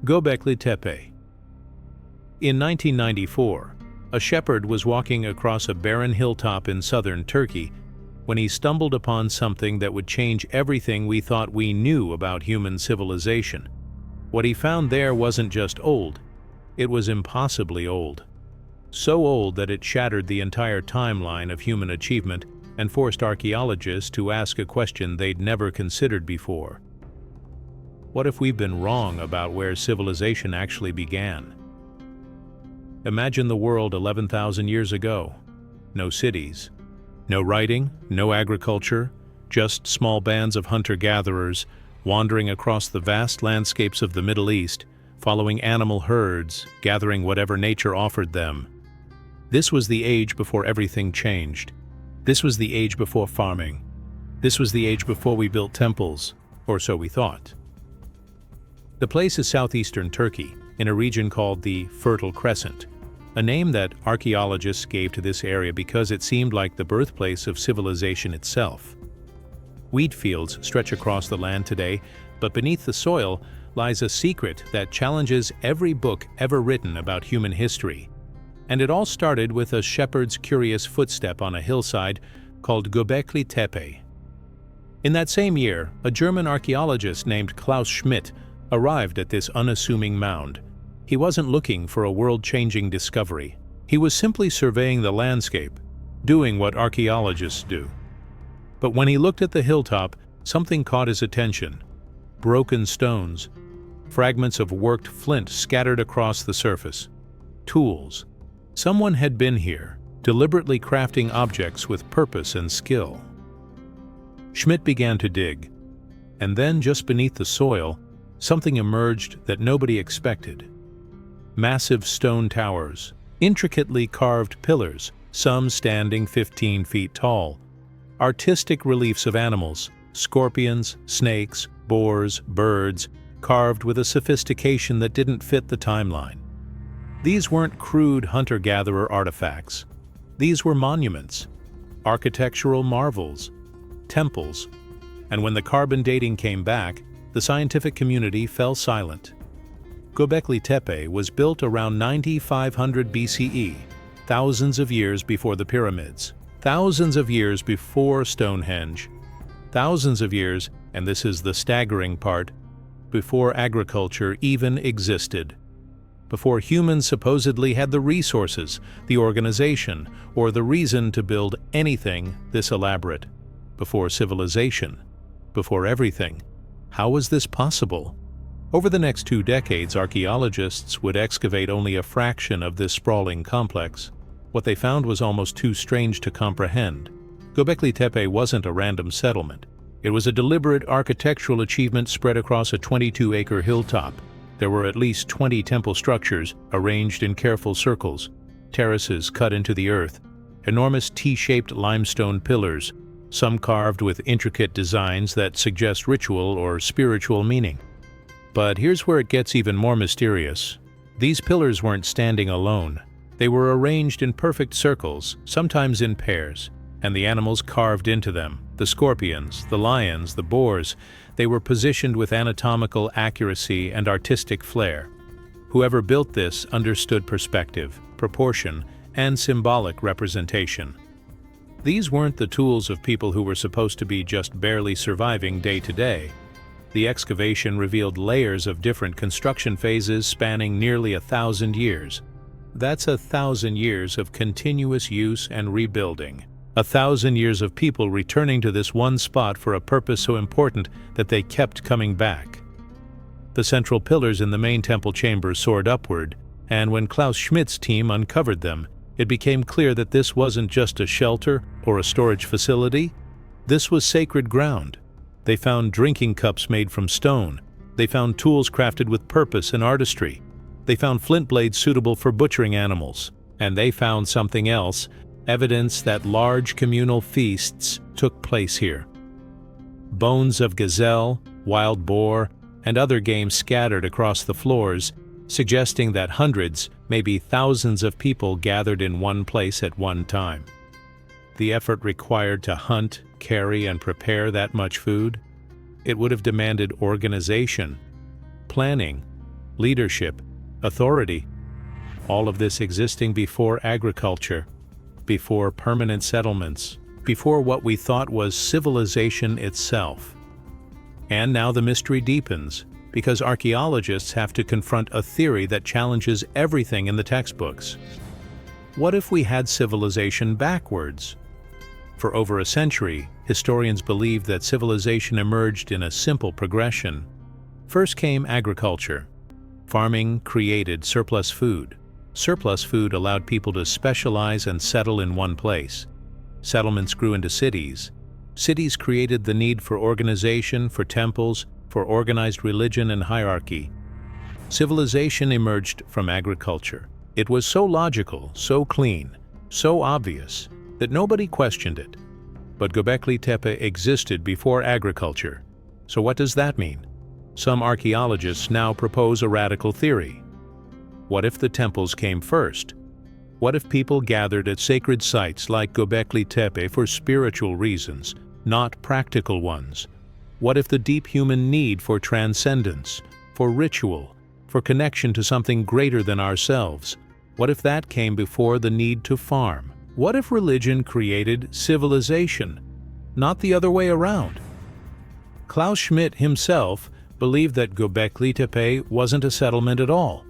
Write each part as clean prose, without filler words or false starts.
Göbekli Tepe. In 1994, a shepherd was walking across a barren hilltop in southern Turkey when he stumbled upon something that would change everything we thought we knew about human civilization. What he found there wasn't just old, it was impossibly old. So old that it shattered the entire timeline of human achievement and forced archaeologists to ask a question they'd never considered before. What if we've been wrong about where civilization actually began? Imagine the world 11,000 years ago. No cities, no writing, no agriculture, just small bands of hunter-gatherers wandering across the vast landscapes of the Middle East, following animal herds, gathering whatever nature offered them. This was the age before everything changed. This was the age before farming. This was the age before we built temples, or so we thought. The place is southeastern Turkey, in a region called the Fertile Crescent, a name that archaeologists gave to this area because it seemed like the birthplace of civilization itself. Wheat fields stretch across the land today, but beneath the soil lies a secret that challenges every book ever written about human history. And it all started with a shepherd's curious footstep on a hillside called Göbekli Tepe. In that same year, a German archaeologist named Klaus Schmidt arrived at this unassuming mound. He wasn't looking for a world-changing discovery. He was simply surveying the landscape, doing what archaeologists do. But when he looked at the hilltop, something caught his attention. Broken stones, fragments of worked flint scattered across the surface, tools. Someone had been here, deliberately crafting objects with purpose and skill. Schmidt began to dig, and then just beneath the soil, something emerged that nobody expected. Massive stone towers, intricately carved pillars, some standing 15 feet tall, artistic reliefs of animals, scorpions, snakes, boars, birds, carved with a sophistication that didn't fit the timeline. These weren't crude hunter-gatherer artifacts. These were monuments, architectural marvels, temples, and when the carbon dating came back, the scientific community fell silent. Göbekli Tepe was built around 9500 BCE, thousands of years before the pyramids, thousands of years before Stonehenge, thousands of years, and this is the staggering part, before agriculture even existed, before humans supposedly had the resources, the organization, or the reason to build anything this elaborate, before civilization, before everything. How was this possible? Over the next 2 decades, archaeologists would excavate only a fraction of this sprawling complex. What they found was almost too strange to comprehend. Göbekli Tepe wasn't a random settlement. It was a deliberate architectural achievement spread across a 22-acre hilltop. There were at least 20 temple structures arranged in careful circles, terraces cut into the earth, enormous T-shaped limestone pillars, some carved with intricate designs that suggest ritual or spiritual meaning. But here's where it gets even more mysterious. These pillars weren't standing alone. They were arranged in perfect circles, sometimes in pairs, and the animals carved into them, the scorpions, the lions, the boars, they were positioned with anatomical accuracy and artistic flair. Whoever built this understood perspective, proportion, and symbolic representation. These weren't the tools of people who were supposed to be just barely surviving day to day. The excavation revealed layers of different construction phases spanning nearly 1,000 years. That's 1,000 years of continuous use and rebuilding. 1,000 years of people returning to this one spot for a purpose so important that they kept coming back. The central pillars in the main temple chamber soared upward, and when Klaus Schmidt's team uncovered them, it became clear that this wasn't just a shelter or a storage facility. This was sacred ground. They found drinking cups made from stone. They found tools crafted with purpose and artistry. They found flint blades suitable for butchering animals. And they found something else, evidence that large communal feasts took place here. Bones of gazelle, wild boar, and other game scattered across the floors, suggesting that hundreds, maybe thousands of people gathered in one place at one time. The effort required to hunt, carry, and prepare that much food, it would have demanded organization, planning, leadership, authority. All of this existing before agriculture, before permanent settlements, before what we thought was civilization itself. And now the mystery deepens, because archaeologists have to confront a theory that challenges everything in the textbooks. What if we had civilization backwards? For over a century, historians believed that civilization emerged in a simple progression. First came agriculture. Farming created surplus food. Surplus food allowed people to specialize and settle in one place. Settlements grew into cities. Cities created the need for organization, for temples, for organized religion and hierarchy. Civilization emerged from agriculture. It was so logical, so clean, so obvious, that nobody questioned it. But Göbekli Tepe existed before agriculture. So what does that mean? Some archaeologists now propose a radical theory. What if the temples came first? What if people gathered at sacred sites like Göbekli Tepe for spiritual reasons, not practical ones? What if the deep human need for transcendence, for ritual, for connection to something greater than ourselves, what if that came before the need to farm? What if religion created civilization, not the other way around? Klaus Schmidt himself believed that Göbekli Tepe wasn't a settlement at all.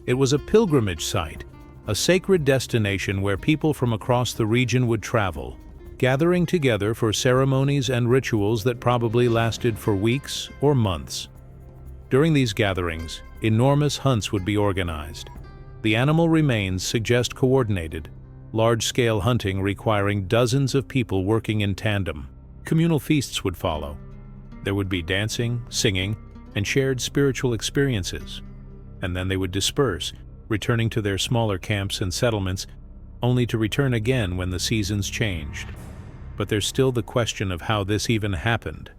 It was a pilgrimage site, a sacred destination where people from across the region would travel, gathering together for ceremonies and rituals that probably lasted for weeks or months. During these gatherings, enormous hunts would be organized. The animal remains suggest coordinated, large-scale hunting requiring dozens of people working in tandem. Communal feasts would follow. There would be dancing, singing, and shared spiritual experiences. And then they would disperse, returning to their smaller camps and settlements, only to return again when the seasons changed. But there's still the question of how this even happened.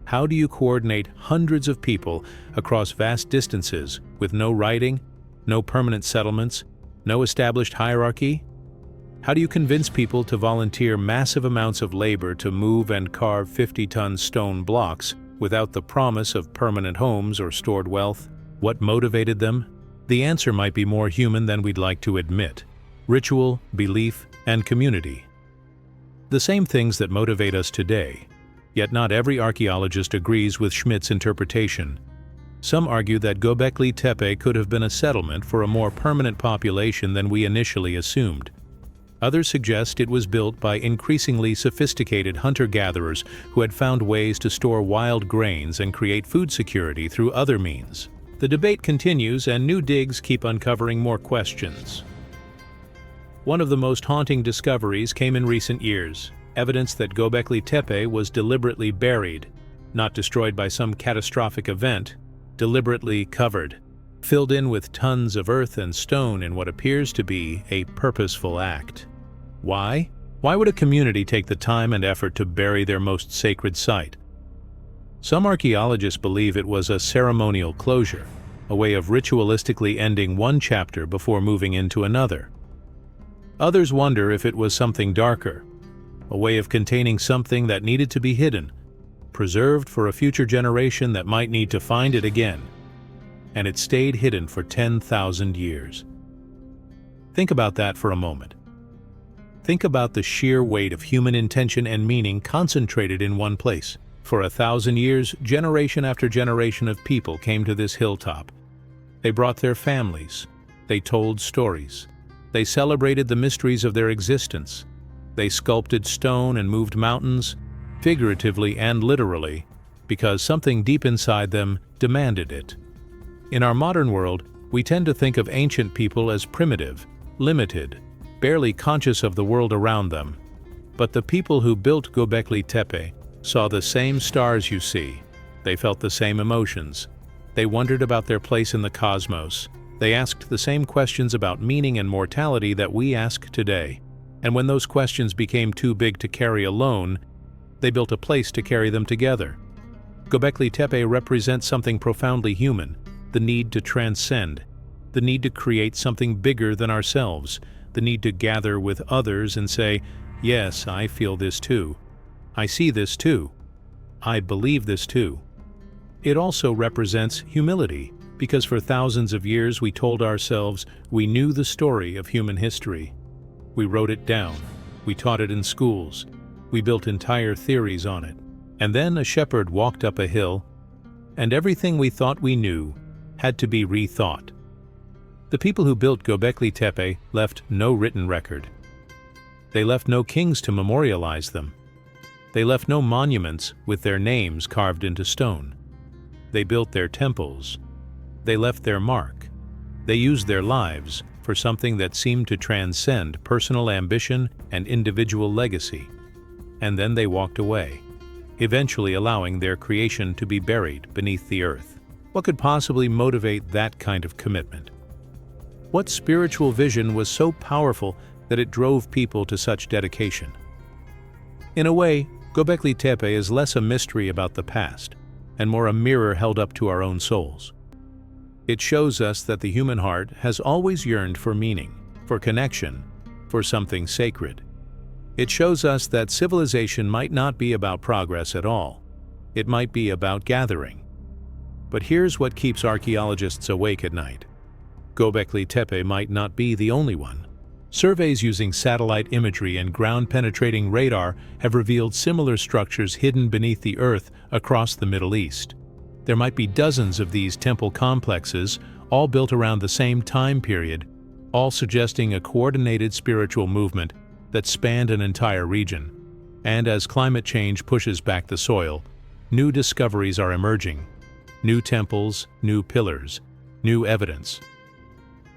How do you coordinate hundreds of people across vast distances with no writing, no permanent settlements, no established hierarchy? How do you convince people to volunteer massive amounts of labor to move and carve 50-ton stone blocks without the promise of permanent homes or stored wealth? What motivated them? The answer might be more human than we'd like to admit. Ritual, belief, and community. The same things that motivate us today. Yet not every archaeologist agrees with Schmidt's interpretation. Some argue that Göbekli Tepe could have been a settlement for a more permanent population than we initially assumed. Others suggest it was built by increasingly sophisticated hunter-gatherers who had found ways to store wild grains and create food security through other means. The debate continues, and new digs keep uncovering more questions. One of the most haunting discoveries came in recent years, evidence that Göbekli Tepe was deliberately buried, not destroyed by some catastrophic event, deliberately covered, filled in with tons of earth and stone in what appears to be a purposeful act. Why? Why would a community take the time and effort to bury their most sacred site? Some archaeologists believe it was a ceremonial closure, a way of ritualistically ending one chapter before moving into another. Others wonder if it was something darker, a way of containing something that needed to be hidden, preserved for a future generation that might need to find it again. And it stayed hidden for 10,000 years. Think about that for a moment. Think about the sheer weight of human intention and meaning concentrated in one place. For 1,000 years, generation after generation of people came to this hilltop. They brought their families. They told stories. They celebrated the mysteries of their existence. They sculpted stone and moved mountains, figuratively and literally, because something deep inside them demanded it. In our modern world, we tend to think of ancient people as primitive, limited, barely conscious of the world around them. But the people who built Göbekli Tepe saw the same stars you see. They felt the same emotions. They wondered about their place in the cosmos. They asked the same questions about meaning and mortality that we ask today. And when those questions became too big to carry alone, they built a place to carry them together. Göbekli Tepe represents something profoundly human, the need to transcend, the need to create something bigger than ourselves, the need to gather with others and say, yes, I feel this too. I see this too. I believe this too. It also represents humility, Because for thousands of years we told ourselves we knew the story of human history. We wrote it down, we taught it in schools, we built entire theories on it. And then a shepherd walked up a hill, and everything we thought we knew had to be rethought. The people who built Göbekli Tepe left no written record. They left no kings to memorialize them. They left no monuments with their names carved into stone. They built their temples. They left their mark. They used their lives for something that seemed to transcend personal ambition and individual legacy. And then they walked away, eventually allowing their creation to be buried beneath the earth. What could possibly motivate that kind of commitment? What spiritual vision was so powerful that it drove people to such dedication? In a way, Göbekli Tepe is less a mystery about the past and more a mirror held up to our own souls. It shows us that the human heart has always yearned for meaning, for connection, for something sacred. It shows us that civilization might not be about progress at all. It might be about gathering. But here's what keeps archaeologists awake at night. Göbekli Tepe might not be the only one. Surveys using satellite imagery and ground-penetrating radar have revealed similar structures hidden beneath the earth across the Middle East. There might be dozens of these temple complexes, all built around the same time period, all suggesting a coordinated spiritual movement that spanned an entire region. And as climate change pushes back the soil, new discoveries are emerging. New temples, new pillars, new evidence.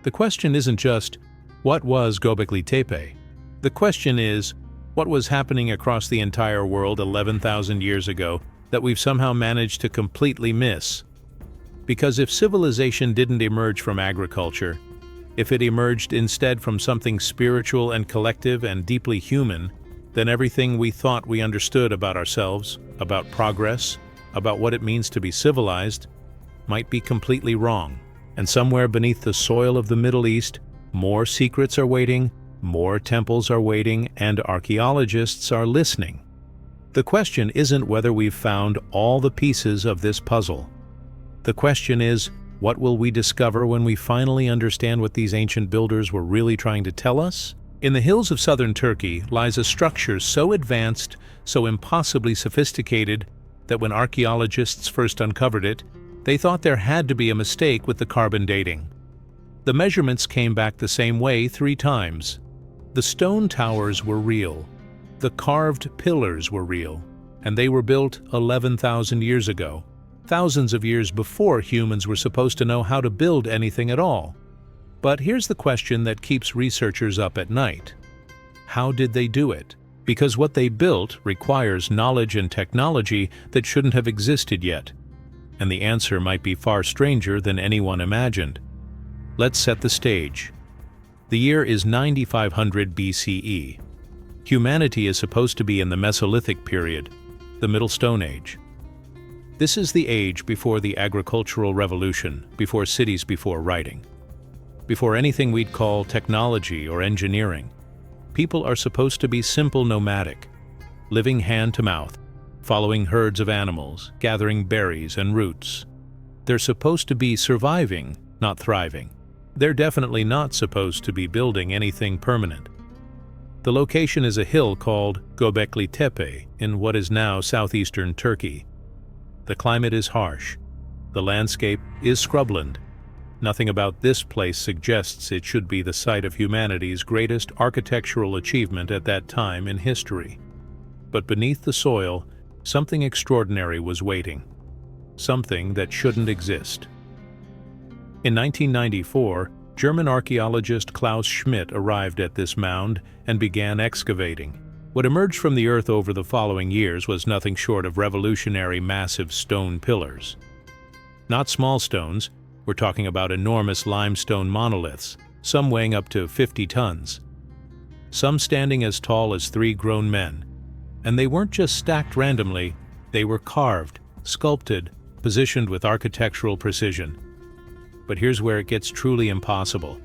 The question isn't just, what was Göbekli Tepe? The question is, what was happening across the entire world 11,000 years ago that we've somehow managed to completely miss? Because if civilization didn't emerge from agriculture, if it emerged instead from something spiritual and collective and deeply human, then everything we thought we understood about ourselves, about progress, about what it means to be civilized, might be completely wrong. And somewhere beneath the soil of the Middle East, more secrets are waiting, more temples are waiting, and archaeologists are listening. The question isn't whether we've found all the pieces of this puzzle. The question is, what will we discover when we finally understand what these ancient builders were really trying to tell us? In the hills of southern Turkey lies a structure so advanced, so impossibly sophisticated, that when archaeologists first uncovered it, they thought there had to be a mistake with the carbon dating. The measurements came back the same way 3 times. The stone towers were real. The carved pillars were real. And they were built 11,000 years ago, thousands of years before humans were supposed to know how to build anything at all. But here's the question that keeps researchers up at night. How did they do it? Because what they built requires knowledge and technology that shouldn't have existed yet. And the answer might be far stranger than anyone imagined. Let's set the stage. The year is 9500 BCE. Humanity is supposed to be in the Mesolithic period, the Middle Stone Age. This is the age before the agricultural revolution, before cities, before writing, before anything we'd call technology or engineering. People are supposed to be simple nomadic, living hand to mouth, following herds of animals, gathering berries and roots. They're supposed to be surviving, not thriving. They're definitely not supposed to be building anything permanent. The location is a hill called Göbekli Tepe in what is now southeastern Turkey. The climate is harsh. The landscape is scrubland. Nothing about this place suggests it should be the site of humanity's greatest architectural achievement at that time in history. But beneath the soil, something extraordinary was waiting. Something that shouldn't exist. In 1994, German archaeologist Klaus Schmidt arrived at this mound and began excavating. What emerged from the earth over the following years was nothing short of revolutionary massive stone pillars. Not small stones, we're talking about enormous limestone monoliths, some weighing up to 50 tons. Some standing as tall as 3 grown men. And they weren't just stacked randomly, they were carved, sculpted, positioned with architectural precision. But here's where it gets truly impossible.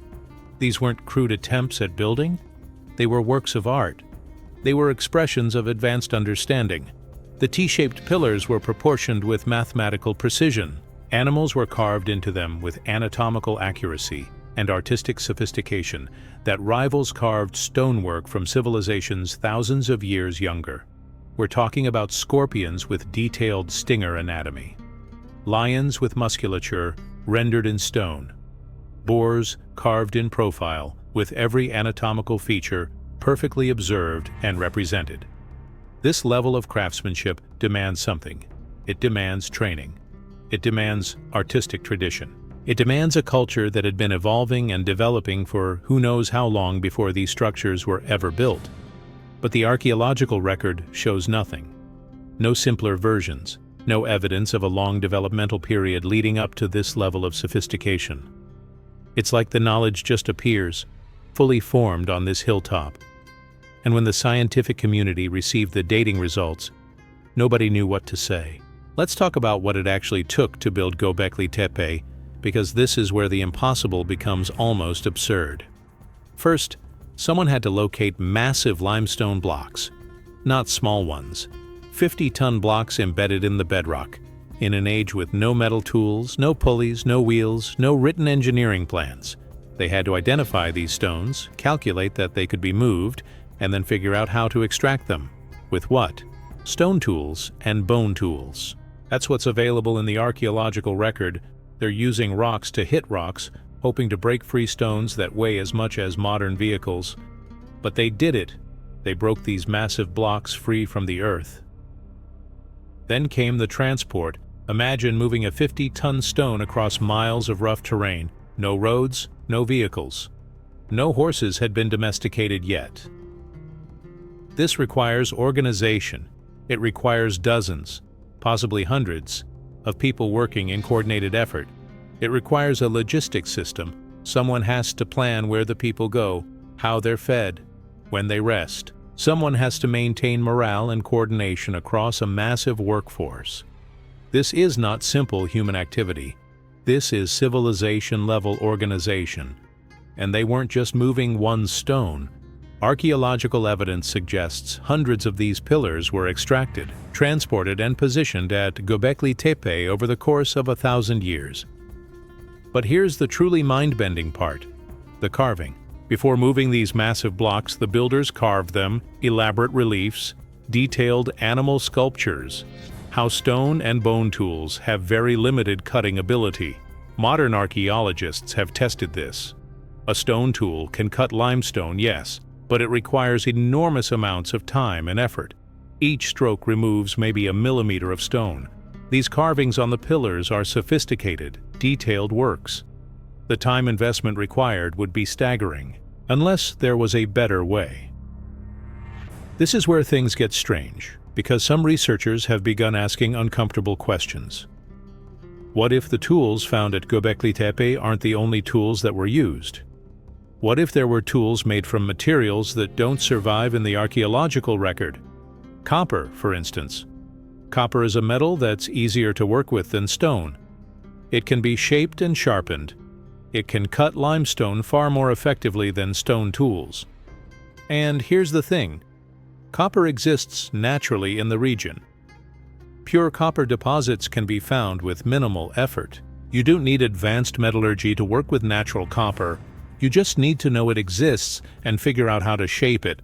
These weren't crude attempts at building. They were works of art. They were expressions of advanced understanding. The T-shaped pillars were proportioned with mathematical precision, Animals were carved into them with anatomical accuracy and artistic sophistication that rivals carved stonework from civilizations thousands of years younger. We're talking about scorpions with detailed stinger anatomy, lions with musculature rendered in stone, boars carved in profile with every anatomical feature perfectly observed and represented. This level of craftsmanship demands something. It demands training. It demands artistic tradition. It demands a culture that had been evolving and developing for who knows how long before these structures were ever built. But the archaeological record shows nothing. No simpler versions, no evidence of a long developmental period leading up to this level of sophistication. It's like the knowledge just appears, fully formed on this hilltop. And when the scientific community received the dating results, nobody knew what to say. Let's talk about what it actually took to build Göbekli Tepe, because this is where the impossible becomes almost absurd. First, someone had to locate massive limestone blocks, not small ones, 50-ton blocks embedded in the bedrock, in an age with no metal tools, no pulleys, no wheels, no written engineering plans. They had to identify these stones, calculate that they could be moved, and then figure out how to extract them. With what? Stone tools and bone tools. That's what's available in the archaeological record. They're using rocks to hit rocks, hoping to break free stones that weigh as much as modern vehicles. But they did it. They broke these massive blocks free from the earth. Then came the transport. Imagine moving a 50-ton stone across miles of rough terrain. No roads, no vehicles. No horses had been domesticated yet. This requires organization. It requires dozens, possibly hundreds, of people working in coordinated effort. It requires a logistics system. Someone has to plan where the people go, how they're fed, when they rest. Someone has to maintain morale and coordination across a massive workforce. This is not simple human activity. This is civilization-level organization. And they weren't just moving one stone. Archaeological evidence suggests hundreds of these pillars were extracted, transported, and positioned at Göbekli Tepe over the course of 1,000 years. But here's the truly mind-bending part: the carving. Before moving these massive blocks, the builders carved them, elaborate reliefs, detailed animal sculptures. How stone and bone tools have very limited cutting ability. Modern archaeologists have tested this. A stone tool can cut limestone, yes, but it requires enormous amounts of time and effort. Each stroke removes maybe a millimeter of stone. These carvings on the pillars are sophisticated, detailed works. The time investment required would be staggering, unless there was a better way. This is where things get strange, because some researchers have begun asking uncomfortable questions. What if the tools found at Göbekli Tepe aren't the only tools that were used? What if there were tools made from materials that don't survive in the archaeological record? Copper, for instance. Copper is a metal that's easier to work with than stone. It can be shaped and sharpened. It can cut limestone far more effectively than stone tools. And here's the thing: copper exists naturally in the region. Pure copper deposits can be found with minimal effort. You don't need advanced metallurgy to work with natural copper. You just need to know it exists and figure out how to shape it.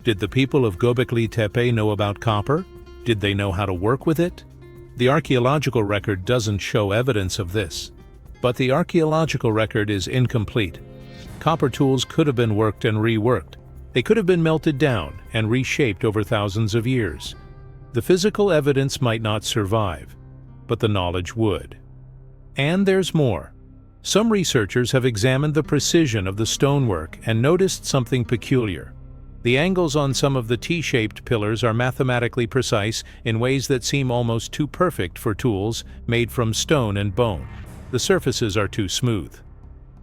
Did the people of Göbekli Tepe know about copper? Did they know how to work with it? The archaeological record doesn't show evidence of this. But the archaeological record is incomplete. Copper tools could have been worked and reworked. They could have been melted down and reshaped over thousands of years. The physical evidence might not survive, but the knowledge would. And there's more. Some researchers have examined the precision of the stonework and noticed something peculiar. The angles on some of the T-shaped pillars are mathematically precise in ways that seem almost too perfect for tools made from stone and bone. The surfaces are too smooth.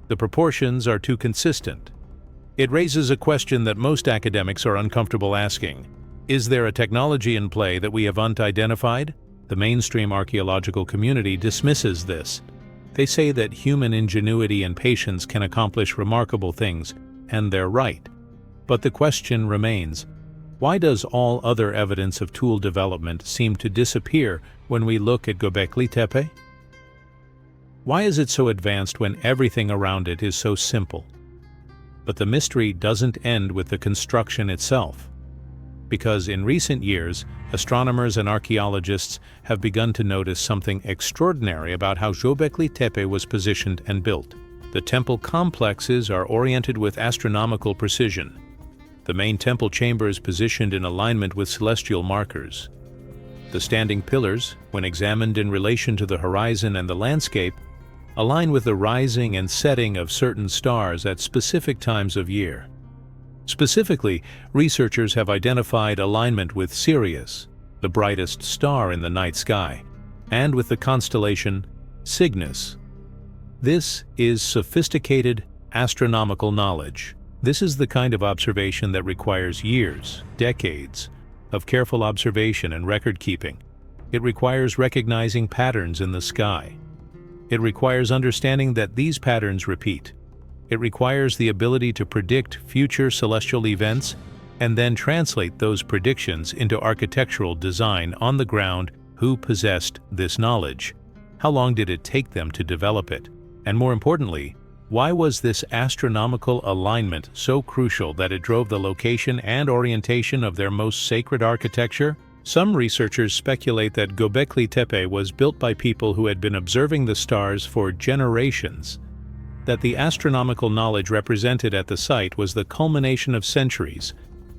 The proportions are too consistent. It raises a question that most academics are uncomfortable asking. Is there a technology in play that we haven't identified? The mainstream archaeological community dismisses this. They say that human ingenuity and patience can accomplish remarkable things, and they're right. But the question remains, why does all other evidence of tool development seem to disappear when we look at Göbekli Tepe? Why is it so advanced when everything around it is so simple? But the mystery doesn't end with the construction itself. Because in recent years, astronomers and archaeologists have begun to notice something extraordinary about how Göbekli Tepe was positioned and built. The temple complexes are oriented with astronomical precision. The main temple chamber is positioned in alignment with celestial markers. The standing pillars, when examined in relation to the horizon and the landscape, align with the rising and setting of certain stars at specific times of year. Specifically, researchers have identified alignment with Sirius, the brightest star in the night sky, and with the constellation Cygnus. This is sophisticated astronomical knowledge. This is the kind of observation that requires years, decades, of careful observation and record-keeping. It requires recognizing patterns in the sky. It requires understanding that these patterns repeat. It requires the ability to predict future celestial events and then translate those predictions into architectural design on the ground. Who possessed this knowledge? How long did it take them to develop it? And more importantly, why was this astronomical alignment so crucial that it drove the location and orientation of their most sacred architecture? Some researchers speculate that Göbekli Tepe was built by people who had been observing the stars for generations, that the astronomical knowledge represented at the site was the culmination of centuries,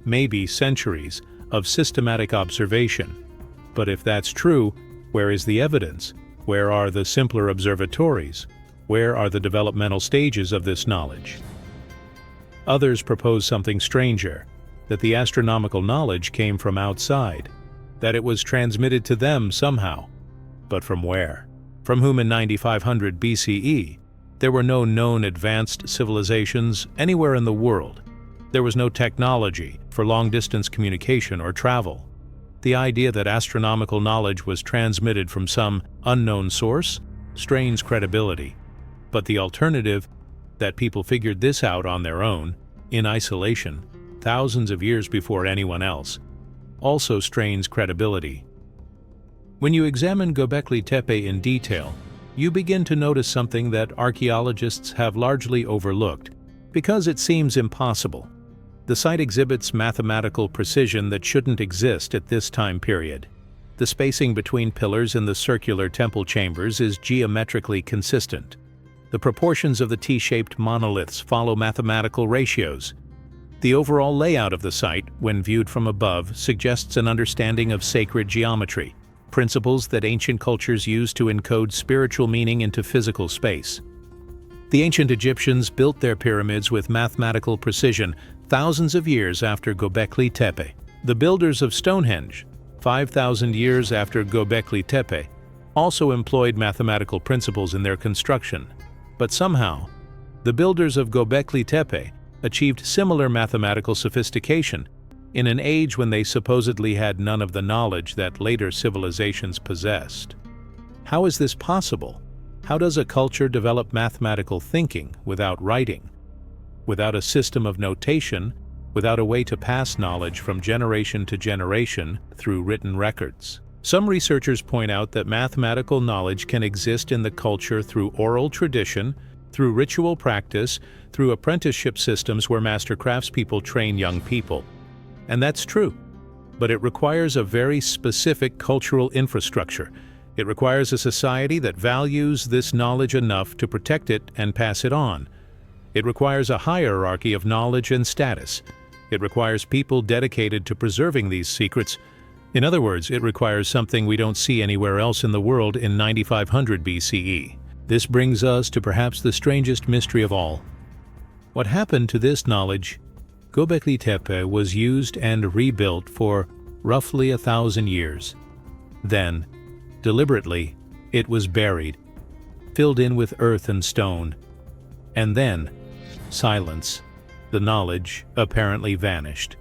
maybe centuries, of systematic observation. But if that's true, where is the evidence? Where are the simpler observatories? Where are the developmental stages of this knowledge? Others propose something stranger, that the astronomical knowledge came from outside, that it was transmitted to them somehow. But from where? From whom in 9500 BCE? There were no known advanced civilizations anywhere in the world. There was no technology for long-distance communication or travel. The idea that astronomical knowledge was transmitted from some unknown source strains credibility. But the alternative, that people figured this out on their own, in isolation, thousands of years before anyone else, also strains credibility. When you examine Göbekli Tepe in detail, you begin to notice something that archaeologists have largely overlooked, because it seems impossible. The site exhibits mathematical precision that shouldn't exist at this time period. The spacing between pillars in the circular temple chambers is geometrically consistent. The proportions of the T-shaped monoliths follow mathematical ratios. The overall layout of the site, when viewed from above, suggests an understanding of sacred geometry, principles that ancient cultures used to encode spiritual meaning into physical space. The ancient Egyptians built their pyramids with mathematical precision thousands of years after Göbekli Tepe. The builders of Stonehenge, 5,000 years after Göbekli Tepe, also employed mathematical principles in their construction. But somehow, the builders of Göbekli Tepe achieved similar mathematical sophistication in an age when they supposedly had none of the knowledge that later civilizations possessed. How is this possible? How does a culture develop mathematical thinking without writing, without a system of notation, without a way to pass knowledge from generation to generation through written records? Some researchers point out that mathematical knowledge can exist in the culture through oral tradition, through ritual practice, through apprenticeship systems where master craftspeople train young people. And that's true. But it requires a very specific cultural infrastructure. It requires a society that values this knowledge enough to protect it and pass it on. It requires a hierarchy of knowledge and status. It requires people dedicated to preserving these secrets. In other words, it requires something we don't see anywhere else in the world in 9500 BCE. This brings us to perhaps the strangest mystery of all. What happened to this knowledge? Göbekli Tepe was used and rebuilt for roughly 1,000 years. Then, deliberately, it was buried, filled in with earth and stone. And then, silence. The knowledge apparently vanished.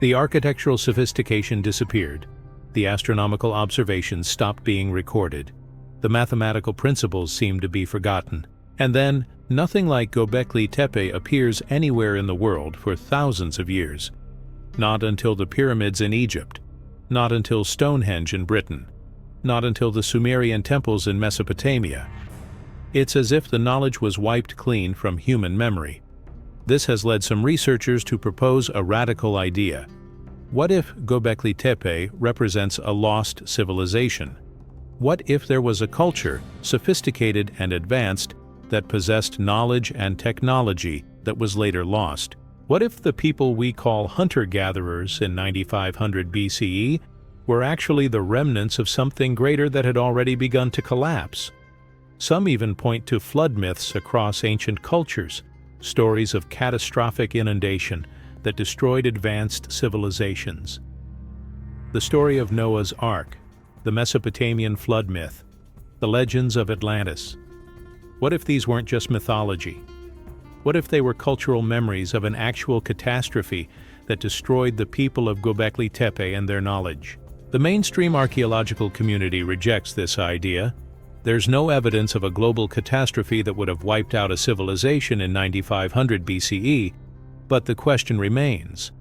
The architectural sophistication disappeared. The astronomical observations stopped being recorded. The mathematical principles seemed to be forgotten. And then, nothing like Göbekli Tepe appears anywhere in the world for thousands of years. Not until the pyramids in Egypt. Not until Stonehenge in Britain. Not until the Sumerian temples in Mesopotamia. It's as if the knowledge was wiped clean from human memory. This has led some researchers to propose a radical idea. What if Göbekli Tepe represents a lost civilization? What if there was a culture, sophisticated and advanced, that possessed knowledge and technology that was later lost? What if the people we call hunter-gatherers in 9500 BCE were actually the remnants of something greater that had already begun to collapse? Some even point to flood myths across ancient cultures, stories of catastrophic inundation that destroyed advanced civilizations. The story of Noah's Ark, the Mesopotamian flood myth, the legends of Atlantis. What if these weren't just mythology? What if they were cultural memories of an actual catastrophe that destroyed the people of Göbekli Tepe and their knowledge? The mainstream archaeological community rejects this idea. There's no evidence of a global catastrophe that would have wiped out a civilization in 9500 BCE, but the question remains: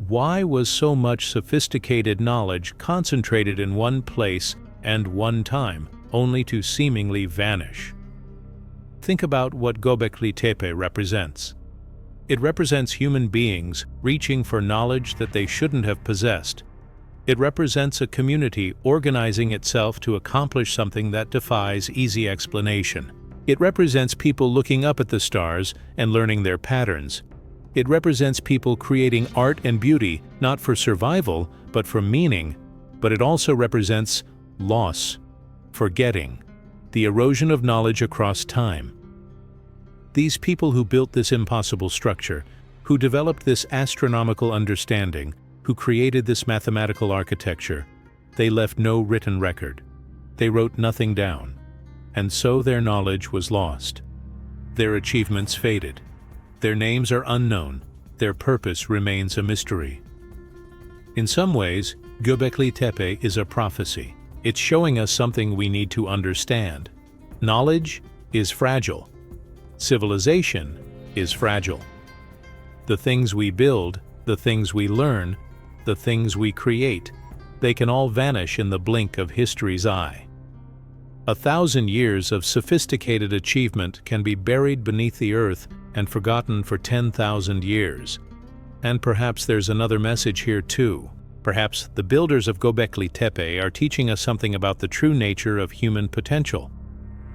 why was so much sophisticated knowledge concentrated in one place and one time, only to seemingly vanish? Think about what Göbekli Tepe represents. It represents human beings reaching for knowledge that they shouldn't have possessed. It represents a community organizing itself to accomplish something that defies easy explanation. It represents people looking up at the stars and learning their patterns. It represents people creating art and beauty not for survival, but for meaning. But it also represents loss, forgetting, the erosion of knowledge across time. These people who built this impossible structure, who developed this astronomical understanding, who created this mathematical architecture, they left no written record. They wrote nothing down, and so their knowledge was lost. Their achievements faded. Their names are unknown. Their purpose remains a mystery. In some ways, Göbekli Tepe is a prophecy. It's showing us something we need to understand. Knowledge is fragile. Civilization is fragile. The things we build, the things we learn, the things we create, they can all vanish in the blink of history's eye. 1,000 years of sophisticated achievement can be buried beneath the earth and forgotten for 10,000 years. And perhaps there's another message here too. Perhaps the builders of Göbekli Tepe are teaching us something about the true nature of human potential.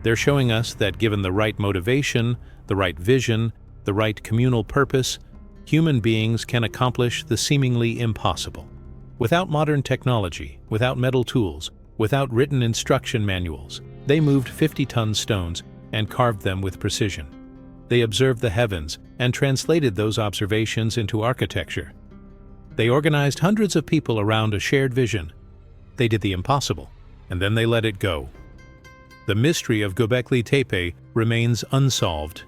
They're showing us that given the right motivation, the right vision, the right communal purpose, human beings can accomplish the seemingly impossible. Without modern technology, without metal tools, without written instruction manuals, they moved 50-ton stones and carved them with precision. They observed the heavens and translated those observations into architecture. They organized hundreds of people around a shared vision. They did the impossible, and then they let it go. The mystery of Göbekli Tepe remains unsolved.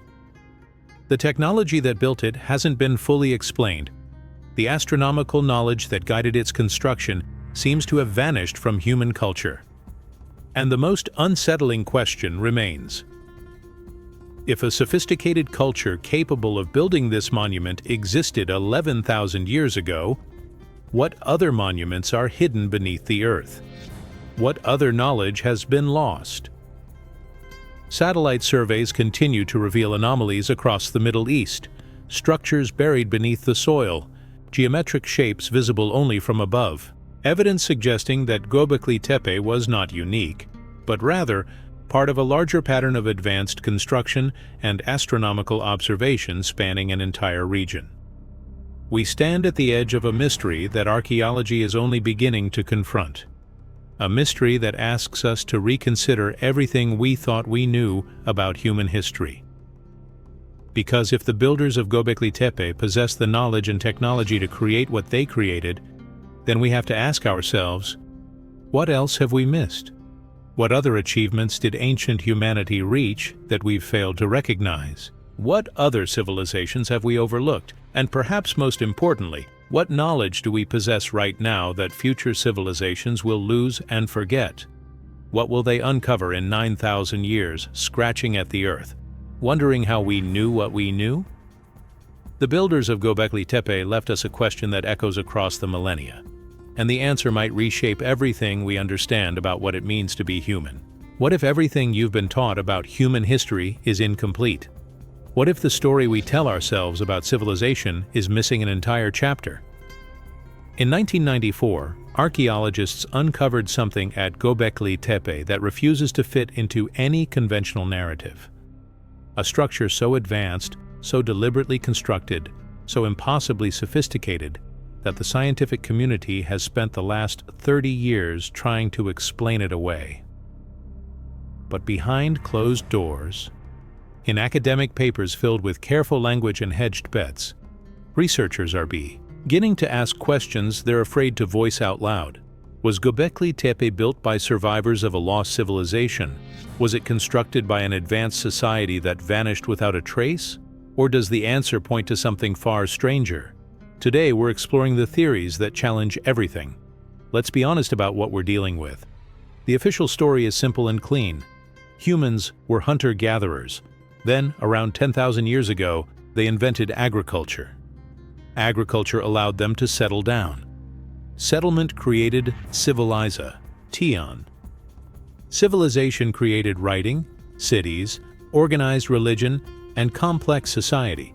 The technology that built it hasn't been fully explained. The astronomical knowledge that guided its construction seems to have vanished from human culture. And the most unsettling question remains: if a sophisticated culture capable of building this monument existed 11,000 years ago, what other monuments are hidden beneath the earth? What other knowledge has been lost? Satellite surveys continue to reveal anomalies across the Middle East, structures buried beneath the soil, geometric shapes visible only from above, evidence suggesting that Göbekli Tepe was not unique, but rather part of a larger pattern of advanced construction and astronomical observation spanning an entire region. We stand at the edge of a mystery that archaeology is only beginning to confront. A mystery that asks us to reconsider everything we thought we knew about human history. Because if the builders of Göbekli Tepe possess the knowledge and technology to create what they created, then we have to ask ourselves, what else have we missed? What other achievements did ancient humanity reach that we've failed to recognize? What other civilizations have we overlooked? And perhaps most importantly, what knowledge do we possess right now that future civilizations will lose and forget? What will they uncover in 9,000 years, scratching at the earth, wondering how we knew what we knew? The builders of Göbekli Tepe left us a question that echoes across the millennia, and the answer might reshape everything we understand about what it means to be human. What if everything you've been taught about human history is incomplete? What if the story we tell ourselves about civilization is missing an entire chapter? In 1994, archaeologists uncovered something at Göbekli Tepe that refuses to fit into any conventional narrative. A structure so advanced, so deliberately constructed, so impossibly sophisticated, that the scientific community has spent the last 30 years trying to explain it away. But behind closed doors, in academic papers filled with careful language and hedged bets, researchers are beginning to ask questions they're afraid to voice out loud. Was Göbekli Tepe built by survivors of a lost civilization? Was it constructed by an advanced society that vanished without a trace? Or does the answer point to something far stranger? Today we're exploring the theories that challenge everything. Let's be honest about what we're dealing with. The official story is simple and clean. Humans were hunter-gatherers. Then, around 10,000 years ago, they invented agriculture. Agriculture allowed them to settle down. Settlement created civilization. Civilization created writing, cities, organized religion, and complex society.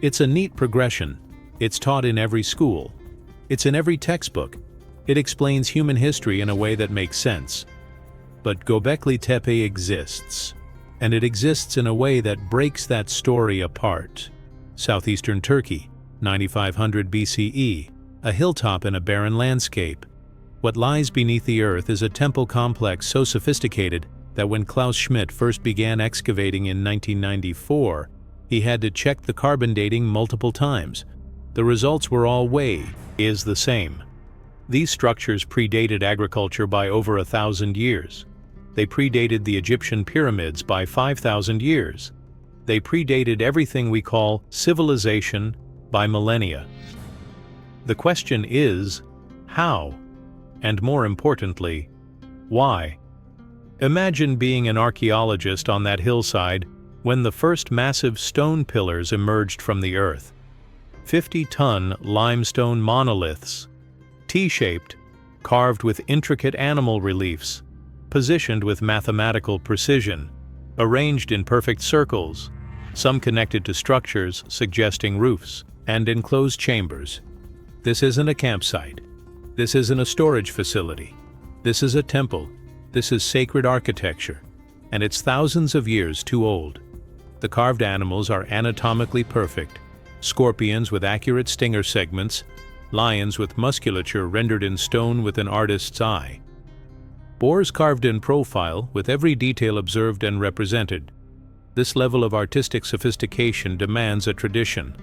It's a neat progression. It's taught in every school. It's in every textbook. It explains human history in a way that makes sense. But Göbekli Tepe exists, and it exists in a way that breaks that story apart. Southeastern Turkey, 9500 BCE, a hilltop in a barren landscape. What lies beneath the earth is a temple complex so sophisticated that when Klaus Schmidt first began excavating in 1994, he had to check the carbon dating multiple times. The results were all the same. These structures predated agriculture by over 1,000 years. They predated the Egyptian pyramids by 5,000 years. They predated everything we call civilization by millennia. The question is, how? And more importantly, why? Imagine being an archaeologist on that hillside when the first massive stone pillars emerged from the earth. 50-ton limestone monoliths, T-shaped, carved with intricate animal reliefs, positioned with mathematical precision, arranged in perfect circles, some connected to structures suggesting roofs, and enclosed chambers. This isn't a campsite. This isn't a storage facility. This is a temple. This is sacred architecture, and it's thousands of years too old. The carved animals are anatomically perfect. Scorpions with accurate stinger segments, lions with musculature rendered in stone with an artist's eye. Boars carved in profile with every detail observed and represented. This level of artistic sophistication demands a tradition.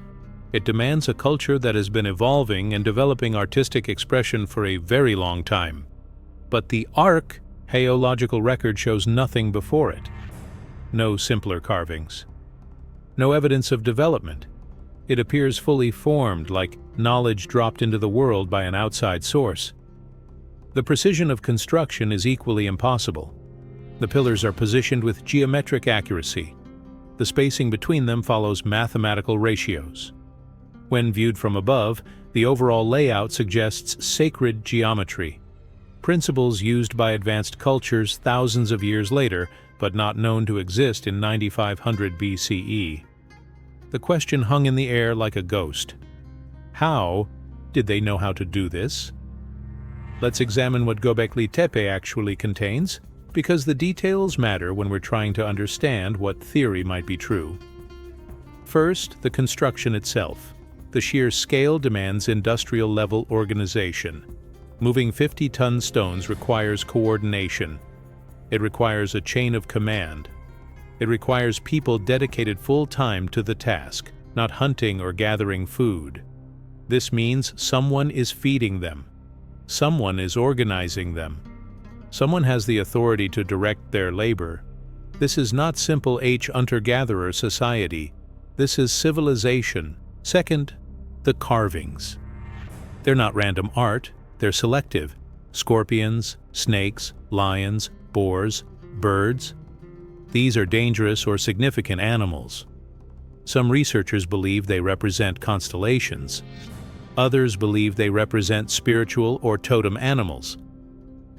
It demands a culture that has been evolving and developing artistic expression for a very long time. But the archaeological record shows nothing before it. No simpler carvings. No evidence of development. It appears fully formed, like knowledge dropped into the world by an outside source. The precision of construction is equally impossible. The pillars are positioned with geometric accuracy. The spacing between them follows mathematical ratios. When viewed from above, the overall layout suggests sacred geometry, principles used by advanced cultures thousands of years later, but not known to exist in 9500 BCE. The question hung in the air like a ghost. How did they know how to do this? Let's examine what Göbekli Tepe actually contains, because the details matter when we're trying to understand what theory might be true. First, the construction itself. The sheer scale demands industrial-level organization. Moving 50-ton stones requires coordination. It requires a chain of command. It requires people dedicated full-time to the task, not hunting or gathering food. This means someone is feeding them. Someone is organizing them. Someone has the authority to direct their labor. This is not simple hunter-gatherer society. This is civilization. Second, the carvings. They're not random art, they're selective. Scorpions, snakes, lions, boars, birds. These are dangerous or significant animals. Some researchers believe they represent constellations. Others believe they represent spiritual or totem animals.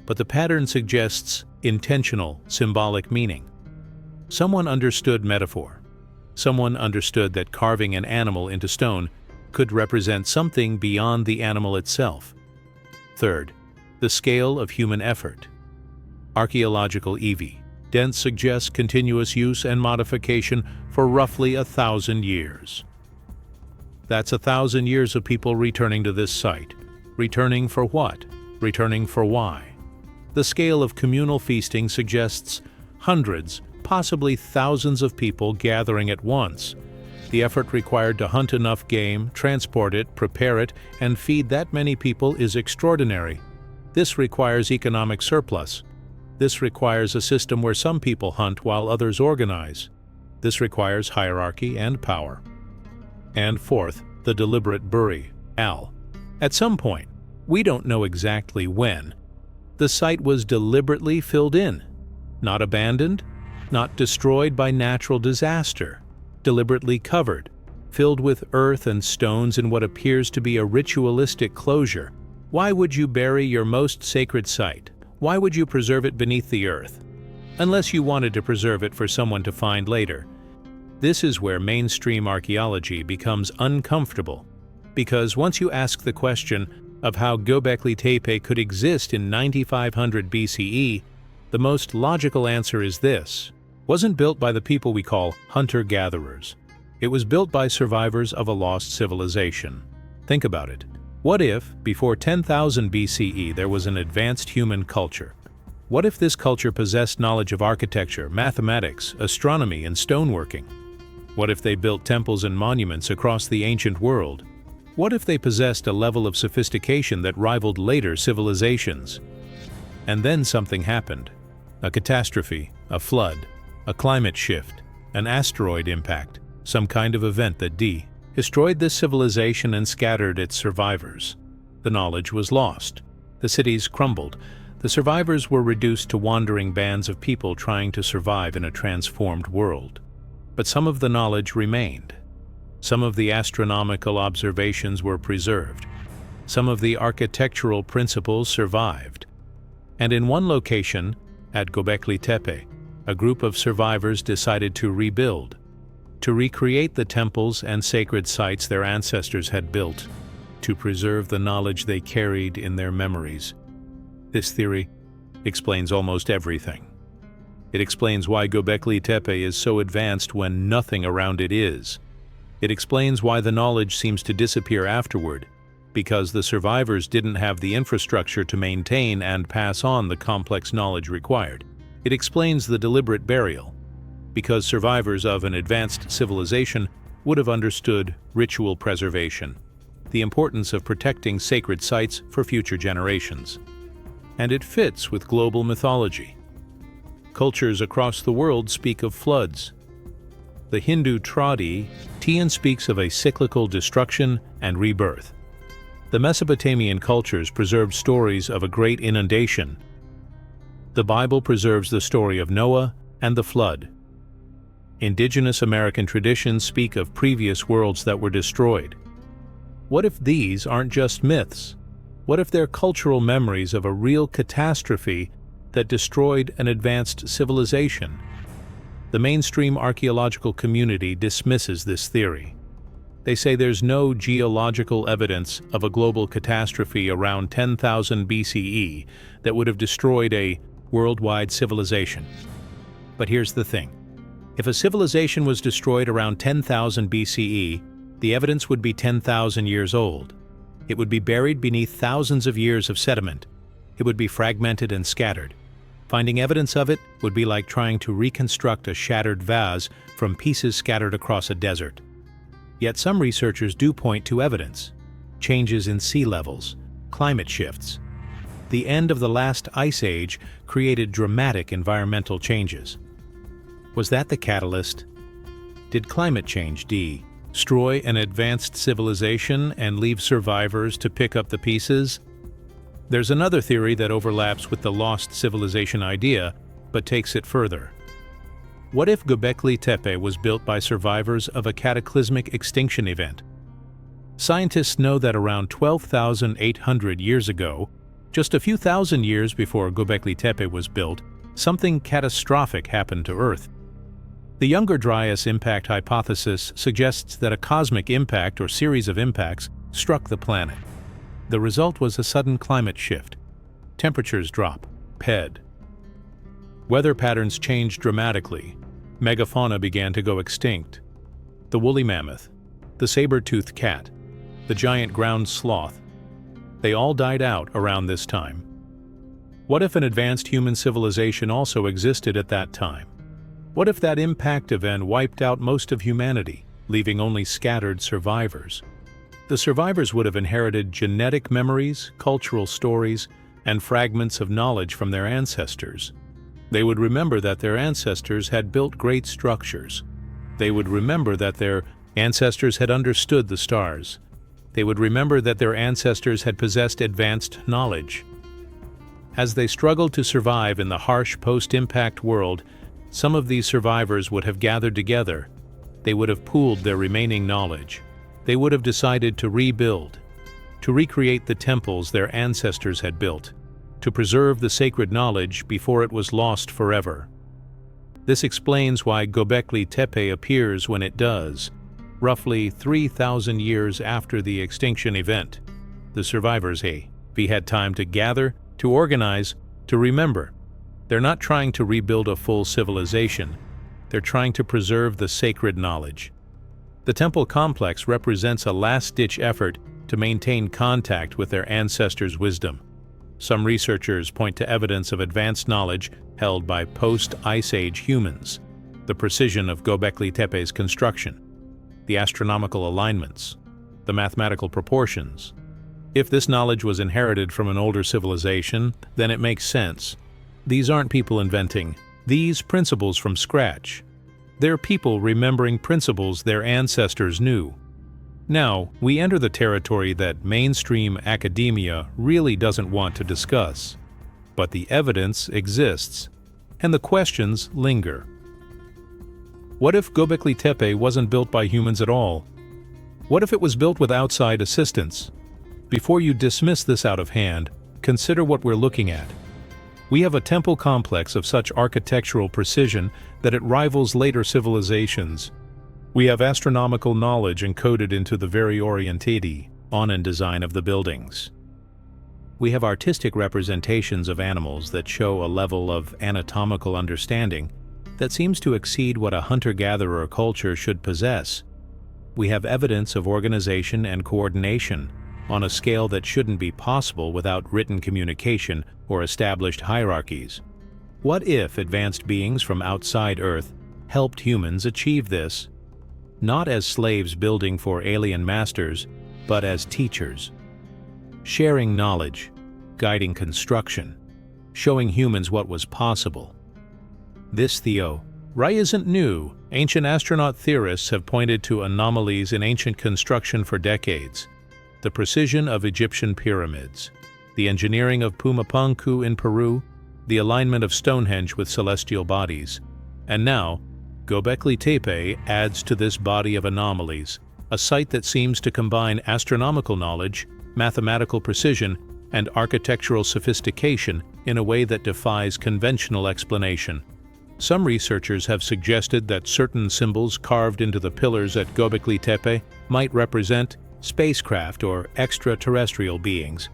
But the pattern suggests intentional, symbolic meaning. Someone understood metaphor. Someone understood that carving an animal into stone could represent something beyond the animal itself. Third, the scale of human effort. Archaeological evidence suggests continuous use and modification for roughly 1,000 years. That's 1,000 years of people returning to this site. Returning for what? Returning for why? The scale of communal feasting suggests hundreds, possibly thousands of people gathering at once. The effort required to hunt enough game, transport it, prepare it, and feed that many people is extraordinary. This requires economic surplus. This requires a system where some people hunt while others organize. This requires hierarchy and power. And fourth, the deliberate burial. At some point, we don't know exactly when, the site was deliberately filled in, not abandoned, not destroyed by natural disaster, deliberately covered, filled with earth and stones in what appears to be a ritualistic closure. Why would you bury your most sacred site? Why would you preserve it beneath the earth? Unless you wanted to preserve it for someone to find later. This is where mainstream archaeology becomes uncomfortable, because once you ask the question of how Göbekli Tepe could exist in 9500 BCE, the most logical answer is this: wasn't built by the people we call hunter-gatherers. It was built by survivors of a lost civilization. Think about it. What if, before 10,000 BCE, there was an advanced human culture? What if this culture possessed knowledge of architecture, mathematics, astronomy, and stoneworking? What if they built temples and monuments across the ancient world? What if they possessed a level of sophistication that rivaled later civilizations? And then something happened. A catastrophe, a flood, a climate shift, an asteroid impact, some kind of event that destroyed this civilization and scattered its survivors. The knowledge was lost. The cities crumbled. The survivors were reduced to wandering bands of people trying to survive in a transformed world. But some of the knowledge remained. Some of the astronomical observations were preserved. Some of the architectural principles survived. And in one location, at Göbekli Tepe, a group of survivors decided to rebuild, to recreate the temples and sacred sites their ancestors had built, to preserve the knowledge they carried in their memories. This theory explains almost everything. It explains why Göbekli Tepe is so advanced when nothing around it is. It explains why the knowledge seems to disappear afterward, because the survivors didn't have the infrastructure to maintain and pass on the complex knowledge required. It explains the deliberate burial, because survivors of an advanced civilization would have understood ritual preservation, the importance of protecting sacred sites for future generations. And it fits with global mythology. Cultures across the world speak of floods. The Hindu tradition speaks of a cyclical destruction and rebirth. The Mesopotamian cultures preserved stories of a great inundation. The Bible preserves the story of Noah and the flood. Indigenous American traditions speak of previous worlds that were destroyed. What if these aren't just myths? What if they're cultural memories of a real catastrophe that destroyed an advanced civilization? The mainstream archaeological community dismisses this theory. They say there's no geological evidence of a global catastrophe around 10,000 BCE that would have destroyed a worldwide civilization. But here's the thing. If a civilization was destroyed around 10,000 BCE, the evidence would be 10,000 years old. It would be buried beneath thousands of years of sediment. It would be fragmented and scattered. Finding evidence of it would be like trying to reconstruct a shattered vase from pieces scattered across a desert. Yet some researchers do point to evidence: changes in sea levels, climate shifts. The end of the last ice age created dramatic environmental changes. Was that the catalyst? Did climate change destroy an advanced civilization and leave survivors to pick up the pieces? There's another theory that overlaps with the lost civilization idea, but takes it further. What if Göbekli Tepe was built by survivors of a cataclysmic extinction event? Scientists know that around 12,800 years ago, just a few thousand years before Göbekli Tepe was built, something catastrophic happened to Earth. The Younger Dryas impact hypothesis suggests that a cosmic impact or series of impacts struck the planet. The result was a sudden climate shift. Temperatures drop, PED. Weather patterns changed dramatically. Megafauna began to go extinct. The woolly mammoth, the saber-toothed cat, the giant ground sloth, they all died out around this time. What if an advanced human civilization also existed at that time? What if that impact event wiped out most of humanity, leaving only scattered survivors? The survivors would have inherited genetic memories, cultural stories, and fragments of knowledge from their ancestors. They would remember that their ancestors had built great structures. They would remember that their ancestors had understood the stars. They would remember that their ancestors had possessed advanced knowledge. As they struggled to survive in the harsh post-impact world, some of these survivors would have gathered together. They would have pooled their remaining knowledge. They would have decided to rebuild, to recreate the temples their ancestors had built, to preserve the sacred knowledge before it was lost forever. This explains why Göbekli Tepe appears when it does, roughly 3,000 years after the extinction event. The survivors had time to gather, to organize, to remember. They're not trying to rebuild a full civilization. They're trying to preserve the sacred knowledge. The temple complex represents a last-ditch effort to maintain contact with their ancestors' wisdom. Some researchers point to evidence of advanced knowledge held by post-Ice Age humans, the precision of Göbekli Tepe's construction, the astronomical alignments, the mathematical proportions. If this knowledge was inherited from an older civilization, then it makes sense. These aren't people inventing these principles from scratch. They're people remembering principles their ancestors knew. Now, we enter the territory that mainstream academia really doesn't want to discuss. But the evidence exists, and the questions linger. What if Göbekli Tepe wasn't built by humans at all? What if it was built with outside assistance? Before you dismiss this out of hand, consider what we're looking at. We have a temple complex of such architectural precision that it rivals later civilizations. We have astronomical knowledge encoded into the very orientati, on and design of the buildings. We have artistic representations of animals that show a level of anatomical understanding that seems to exceed what a hunter-gatherer culture should possess. We have evidence of organization and coordination on a scale that shouldn't be possible without written communication or established hierarchies. What if advanced beings from outside Earth helped humans achieve this? Not as slaves building for alien masters, but as teachers. Sharing knowledge, guiding construction, showing humans what was possible. This theory isn't new. Ancient astronaut theorists have pointed to anomalies in ancient construction for decades. The precision of Egyptian pyramids, the engineering of Pumapunku in Peru, the alignment of Stonehenge with celestial bodies. And now, Göbekli Tepe adds to this body of anomalies, a site that seems to combine astronomical knowledge, mathematical precision, and architectural sophistication in a way that defies conventional explanation. Some researchers have suggested that certain symbols carved into the pillars at Göbekli Tepe might represent spacecraft or extraterrestrial beings.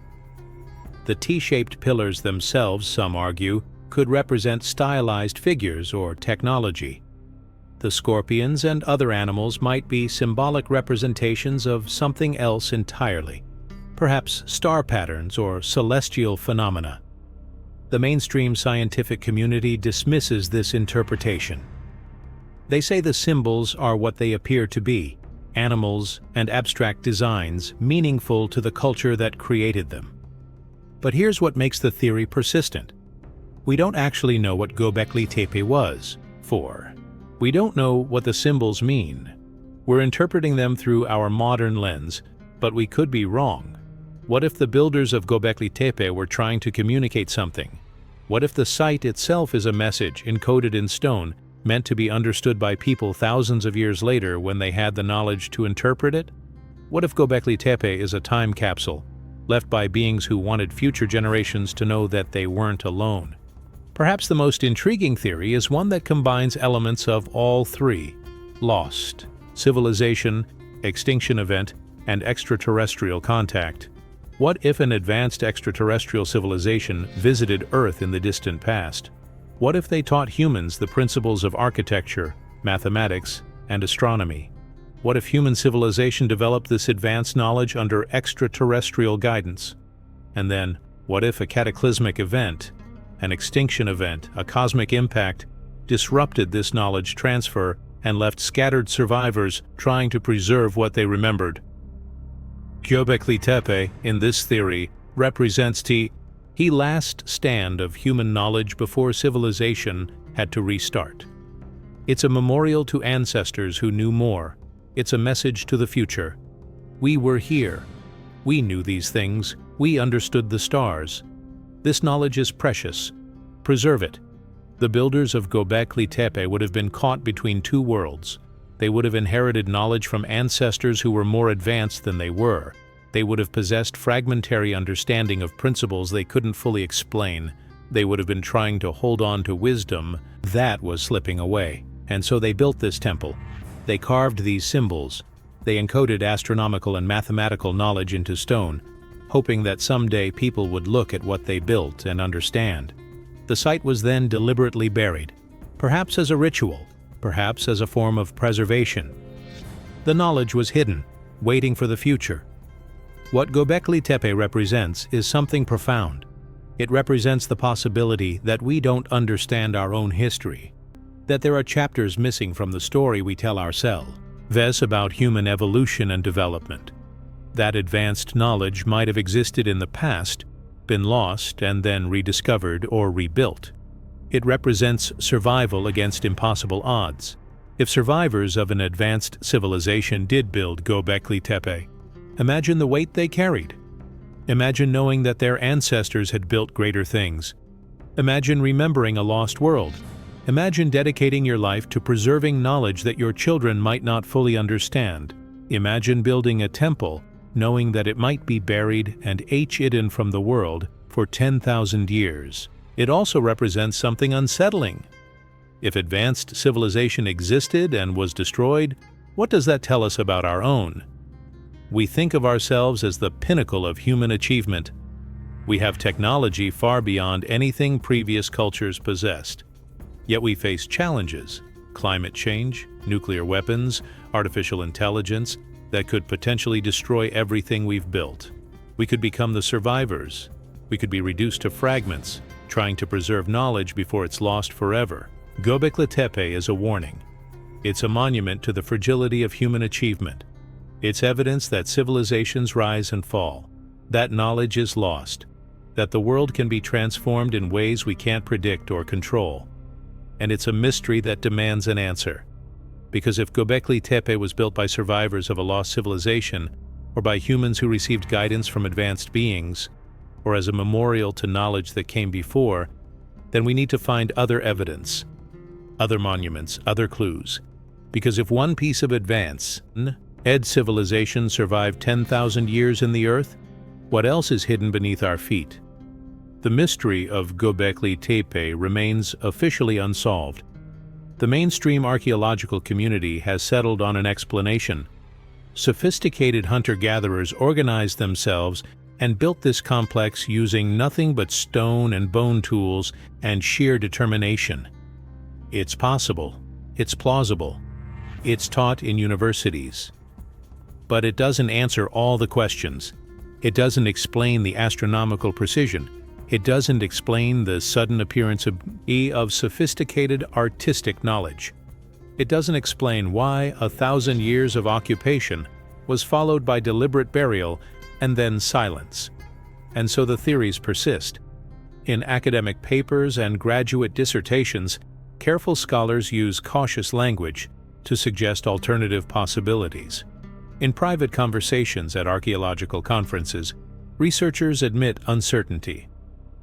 The T-shaped pillars themselves, some argue, could represent stylized figures or technology. The scorpions and other animals might be symbolic representations of something else entirely, perhaps star patterns or celestial phenomena. The mainstream scientific community dismisses this interpretation. They say the symbols are what they appear to be, animals and abstract designs meaningful to the culture that created them. But here's what makes the theory persistent. We don't actually know what Göbekli Tepe was for. We don't know what the symbols mean. We're interpreting them through our modern lens, but we could be wrong. What if the builders of Göbekli Tepe were trying to communicate something? What if the site itself is a message encoded in stone, meant to be understood by people thousands of years later when they had the knowledge to interpret it? What if Göbekli Tepe is a time capsule, left by beings who wanted future generations to know that they weren't alone? Perhaps the most intriguing theory is one that combines elements of all three: lost, civilization, extinction event, and extraterrestrial contact. What if an advanced extraterrestrial civilization visited Earth in the distant past? What if they taught humans the principles of architecture, mathematics, and astronomy? What if human civilization developed this advanced knowledge under extraterrestrial guidance? And then, what if a cataclysmic event, an extinction event, a cosmic impact, disrupted this knowledge transfer and left scattered survivors trying to preserve what they remembered? Göbekli Tepe, in this theory, represents the last stand of human knowledge before civilization had to restart. It's a memorial to ancestors who knew more. It's a message to the future. We were here. We knew these things. We understood the stars. This knowledge is precious. Preserve it. The builders of Göbekli Tepe would have been caught between two worlds. They would have inherited knowledge from ancestors who were more advanced than they were. They would have possessed fragmentary understanding of principles they couldn't fully explain. They would have been trying to hold on to wisdom that was slipping away. And so they built this temple. They carved these symbols. They encoded astronomical and mathematical knowledge into stone, hoping that someday people would look at what they built and understand. The site was then deliberately buried, perhaps as a ritual, perhaps as a form of preservation. The knowledge was hidden, waiting for the future. What Göbekli Tepe represents is something profound. It represents the possibility that we don't understand our own history, that there are chapters missing from the story we tell ourselves about human evolution and development. That advanced knowledge might have existed in the past, been lost, and then rediscovered or rebuilt. It represents survival against impossible odds. If survivors of an advanced civilization did build Göbekli Tepe, imagine the weight they carried. Imagine knowing that their ancestors had built greater things. Imagine remembering a lost world. Imagine dedicating your life to preserving knowledge that your children might not fully understand. Imagine building a temple, knowing that it might be buried and hidden from the world for 10,000 years. It also represents something unsettling. If advanced civilization existed and was destroyed, what does that tell us about our own? We think of ourselves as the pinnacle of human achievement. We have technology far beyond anything previous cultures possessed. Yet we face challenges: climate change, nuclear weapons, artificial intelligence that could potentially destroy everything we've built. We could become the survivors. We could be reduced to fragments, trying to preserve knowledge before it's lost forever. Göbekli Tepe is a warning. It's a monument to the fragility of human achievement. It's evidence that civilizations rise and fall, that knowledge is lost, that the world can be transformed in ways we can't predict or control. And it's a mystery that demands an answer. Because if Göbekli Tepe was built by survivors of a lost civilization, or by humans who received guidance from advanced beings, or as a memorial to knowledge that came before, then we need to find other evidence, other monuments, other clues. Because if one piece of advanced civilization survived 10,000 years in the earth, what else is hidden beneath our feet? The mystery of Göbekli Tepe remains officially unsolved. The mainstream archaeological community has settled on an explanation. Sophisticated hunter-gatherers organized themselves and built this complex using nothing but stone and bone tools and sheer determination. It's possible. It's plausible. It's taught in universities. But it doesn't answer all the questions. It doesn't explain the astronomical precision. It doesn't explain the sudden appearance of sophisticated artistic knowledge. It doesn't explain why 1,000 years of occupation was followed by deliberate burial and then silence. And so the theories persist. In academic papers and graduate dissertations, careful scholars use cautious language to suggest alternative possibilities. In private conversations at archaeological conferences, researchers admit uncertainty.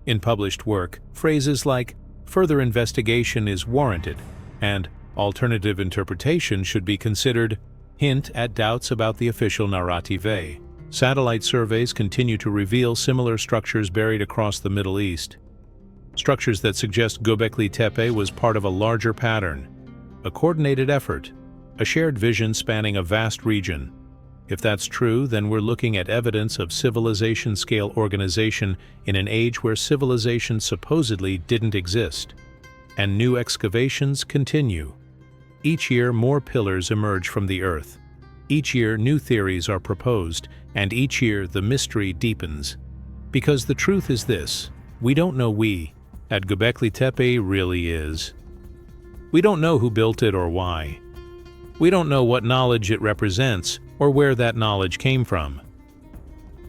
In published work, phrases like "further investigation is warranted" and "alternative interpretation should be considered" hint at doubts about the official narrative. Satellite surveys continue to reveal similar structures buried across the Middle East. structures that suggest Göbekli Tepe was part of a larger pattern, a coordinated effort, a shared vision spanning a vast region. If that's true, then we're looking at evidence of civilization-scale organization in an age where civilization supposedly didn't exist. And new excavations continue. Each year, more pillars emerge from the earth. Each year, new theories are proposed, and each year, the mystery deepens. Because the truth is this: we don't know at Göbekli Tepe really is. We don't know who built it or why. We don't know what knowledge it represents or where that knowledge came from.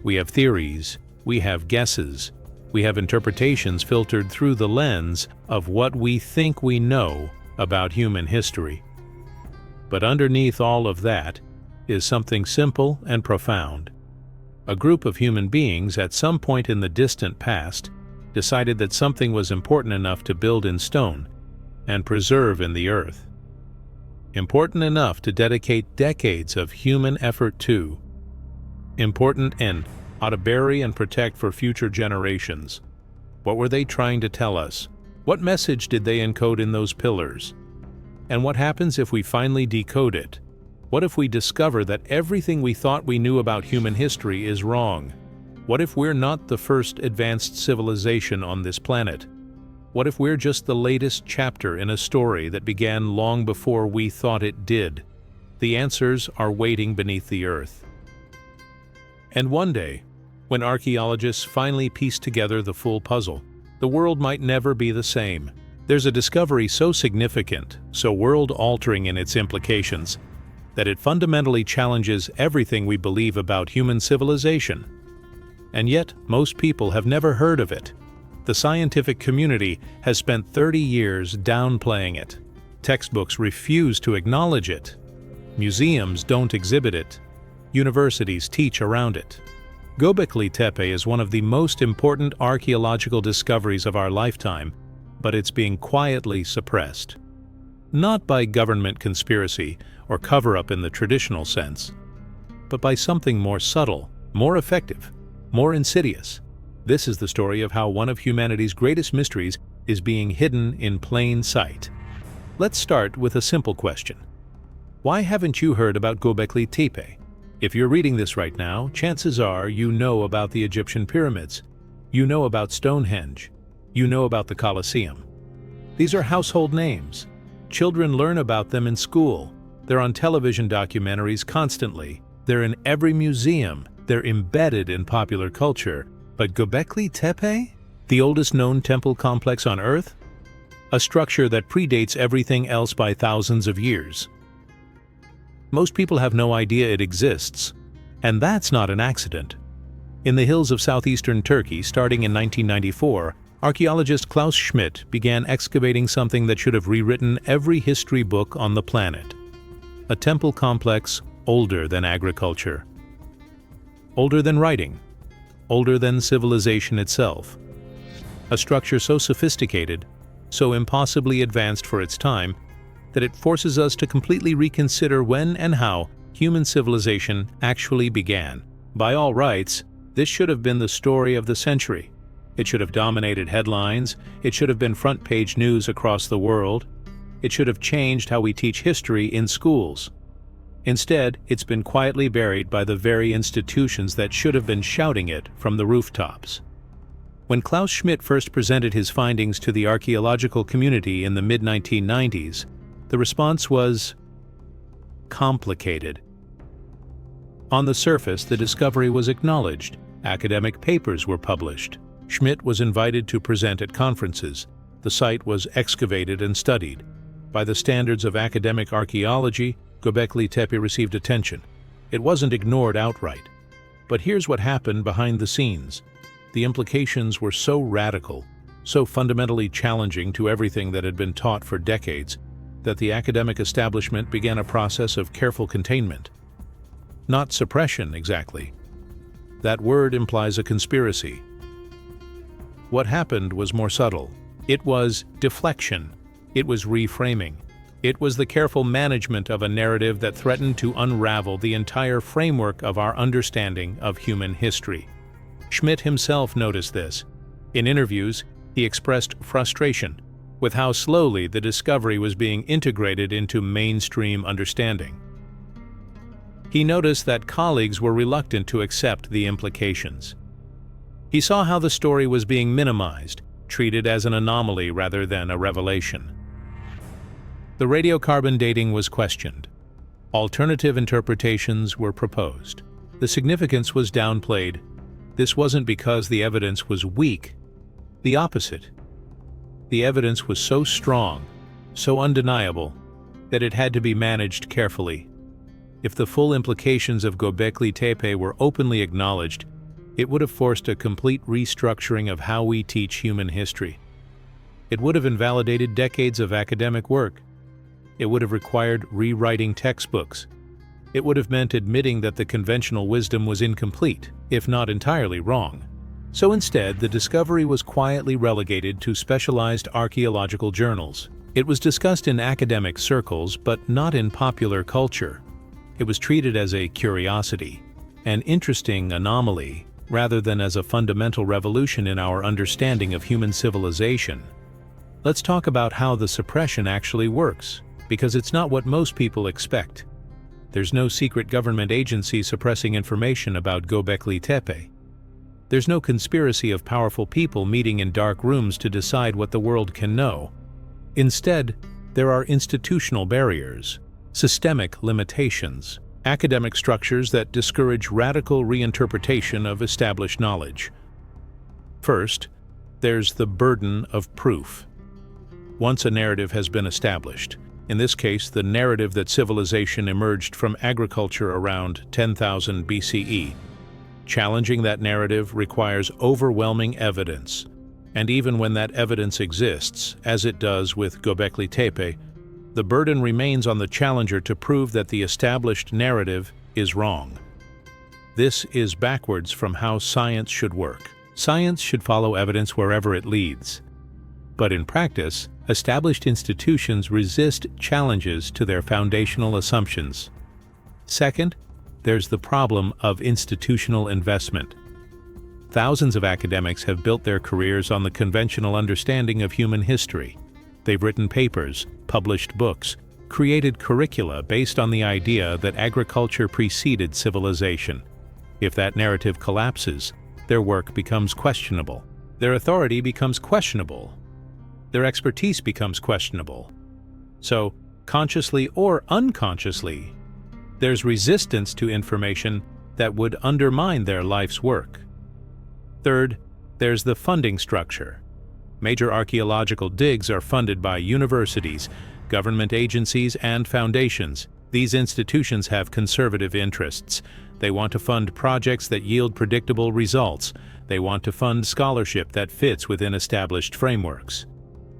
We have theories, we have guesses, we have interpretations filtered through the lens of what we think we know about human history. But underneath all of that is something simple and profound. A group of human beings at some point in the distant past decided that something was important enough to build in stone and preserve in the earth. Important enough to dedicate decades of human effort to. Important and ought to bury and protect for future generations. What were they trying to tell us? What message did they encode in those pillars? And what happens if we finally decode it? What if we discover that everything we thought we knew about human history is wrong? What if we're not the first advanced civilization on this planet? What if we're just the latest chapter in a story that began long before we thought it did? The answers are waiting beneath the earth. And one day, when archaeologists finally piece together the full puzzle, the world might never be the same. There's a discovery so significant, so world-altering in its implications, that it fundamentally challenges everything we believe about human civilization. And yet, most people have never heard of it. The scientific community has spent 30 years downplaying it. Textbooks refuse to acknowledge it. Museums don't exhibit it. Universities teach around it. Göbekli Tepe is one of the most important archaeological discoveries of our lifetime, but it's being quietly suppressed. Not by government conspiracy or cover-up in the traditional sense, but by something more subtle, more effective, more insidious. This is the story of how one of humanity's greatest mysteries is being hidden in plain sight. Let's start with a simple question. Why haven't you heard about Göbekli Tepe? If you're reading this right now, chances are you know about the Egyptian pyramids. You know about Stonehenge. You know about the Colosseum. These are household names. Children learn about them in school. They're on television documentaries constantly. They're in every museum. They're embedded in popular culture. But Göbekli Tepe? The oldest known temple complex on Earth? A structure that predates everything else by thousands of years. Most people have no idea it exists, and that's not an accident. In the hills of southeastern Turkey, starting in 1994, archaeologist Klaus Schmidt began excavating something that should have rewritten every history book on the planet. A temple complex older than agriculture. Older than writing. Older than civilization itself. A structure so sophisticated, so impossibly advanced for its time, that it forces us to completely reconsider when and how human civilization actually began. By all rights, this should have been the story of the century. It should have dominated headlines, it should have been front-page news across the world, it should have changed how we teach history in schools. Instead, it's been quietly buried by the very institutions that should have been shouting it from the rooftops. When Klaus Schmidt first presented his findings to the archaeological community in the mid-1990s, the response was complicated. On the surface, the discovery was acknowledged. Academic papers were published. Schmidt was invited to present at conferences. The site was excavated and studied. By the standards of academic archaeology, Göbekli Tepe received attention. It wasn't ignored outright. But here's what happened behind the scenes. The implications were so radical, so fundamentally challenging to everything that had been taught for decades, that the academic establishment began a process of careful containment. Not suppression, exactly. That word implies a conspiracy. What happened was more subtle. It was deflection. It was reframing. It was the careful management of a narrative that threatened to unravel the entire framework of our understanding of human history. Schmidt himself noticed this. In interviews, He expressed frustration with how slowly the discovery was being integrated into mainstream understanding. He noticed that colleagues were reluctant to accept the implications. He saw how the story was being minimized, treated as an anomaly rather than a revelation. The radiocarbon dating was questioned. Alternative interpretations were proposed. The significance was downplayed. This wasn't because the evidence was weak. The opposite. The evidence was so strong, so undeniable, that it had to be managed carefully. If the full implications of Göbekli Tepe were openly acknowledged, it would have forced a complete restructuring of how we teach human history. It would have invalidated decades of academic work. It would have required rewriting textbooks. It would have meant admitting that the conventional wisdom was incomplete, if not entirely wrong. So instead, the discovery was quietly relegated to specialized archaeological journals. It was discussed in academic circles, but not in popular culture. It was treated as a curiosity, an interesting anomaly, rather than as a fundamental revolution in our understanding of human civilization. Let's talk about how the suppression actually works, because it's not what most people expect. There's no secret government agency suppressing information about Göbekli Tepe. There's no conspiracy of powerful people meeting in dark rooms to decide what the world can know. Instead, there are institutional barriers, systemic limitations, academic structures that discourage radical reinterpretation of established knowledge. First, there's the burden of proof. Once a narrative has been established, in this case the narrative that civilization emerged from agriculture around 10,000 BCE, challenging that narrative requires overwhelming evidence, and even when that evidence exists, as it does with Göbekli Tepe, the burden remains on the challenger to prove that the established narrative is wrong. This is backwards from how science should work. Science should follow evidence wherever it leads. But in practice, established institutions resist challenges to their foundational assumptions. Second, there's the problem of institutional investment. Thousands of academics have built their careers on the conventional understanding of human history. They've written papers, published books, created curricula based on the idea that agriculture preceded civilization. If that narrative collapses, their work becomes questionable. Their authority becomes questionable. Their expertise becomes questionable. So, consciously or unconsciously, there's resistance to information that would undermine their life's work. Third, there's the funding structure. Major archaeological digs are funded by universities, government agencies, and foundations. These institutions have conservative interests. They want to fund projects that yield predictable results. They want to fund scholarship that fits within established frameworks.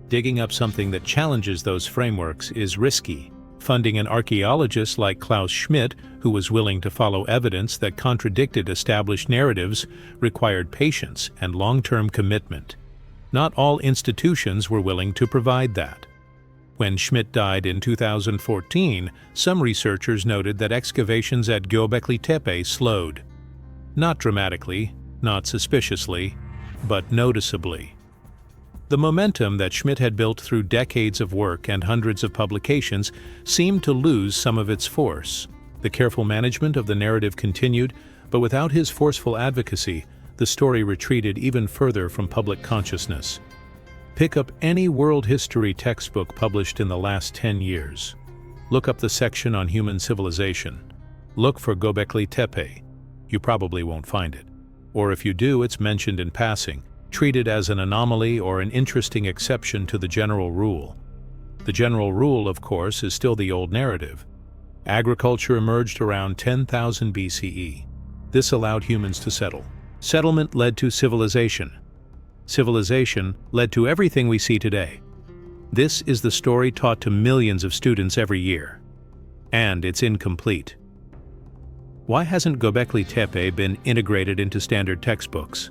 Digging up something that challenges those frameworks is risky. Funding an archaeologist like Klaus Schmidt, who was willing to follow evidence that contradicted established narratives, required patience and long-term commitment. Not all institutions were willing to provide that. When Schmidt died in 2014, some researchers noted that excavations at Göbekli Tepe slowed. Not dramatically, not suspiciously, but noticeably. The momentum that Schmidt had built through decades of work and hundreds of publications seemed to lose some of its force. The careful management of the narrative continued, but without his forceful advocacy, the story retreated even further from public consciousness. Pick up any world history textbook published in the last 10 years. Look up the section on human civilization. Look for Göbekli Tepe. You probably won't find it. Or if you do, it's mentioned in passing, treated as an anomaly or an interesting exception to the general rule. The general rule, of course, is still the old narrative. Agriculture emerged around 10,000 BCE. This allowed humans to settle. Settlement led to civilization. Civilization led to everything we see today. This is the story taught to millions of students every year. And it's incomplete. Why hasn't Göbekli Tepe been integrated into standard textbooks?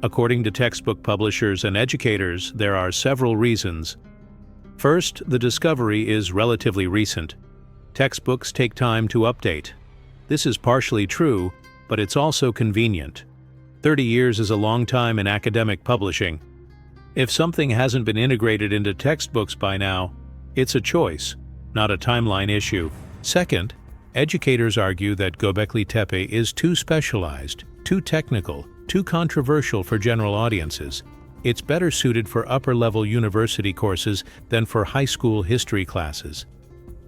According to textbook publishers and educators, there are several reasons. First, the discovery is relatively recent. Textbooks take time to update. This is partially true, but it's also convenient. 30 years is a long time in academic publishing. If something hasn't been integrated into textbooks by now, it's a choice, not a timeline issue. Second, educators argue that Göbekli Tepe is too specialized, too technical, too controversial for general audiences. It's better suited for upper-level university courses than for high school history classes.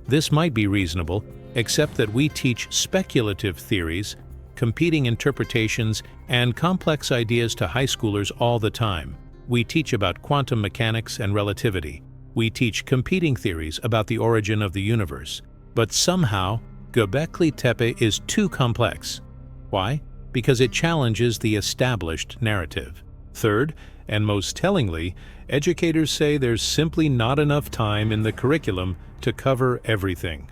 This might be reasonable, except that we teach speculative theories, competing interpretations, and complex ideas to high schoolers all the time. We teach about quantum mechanics and relativity. We teach competing theories about the origin of the universe. But somehow, Göbekli Tepe is too complex. Why? Because it challenges the established narrative. Third, and most tellingly, educators say there's simply not enough time in the curriculum to cover everything.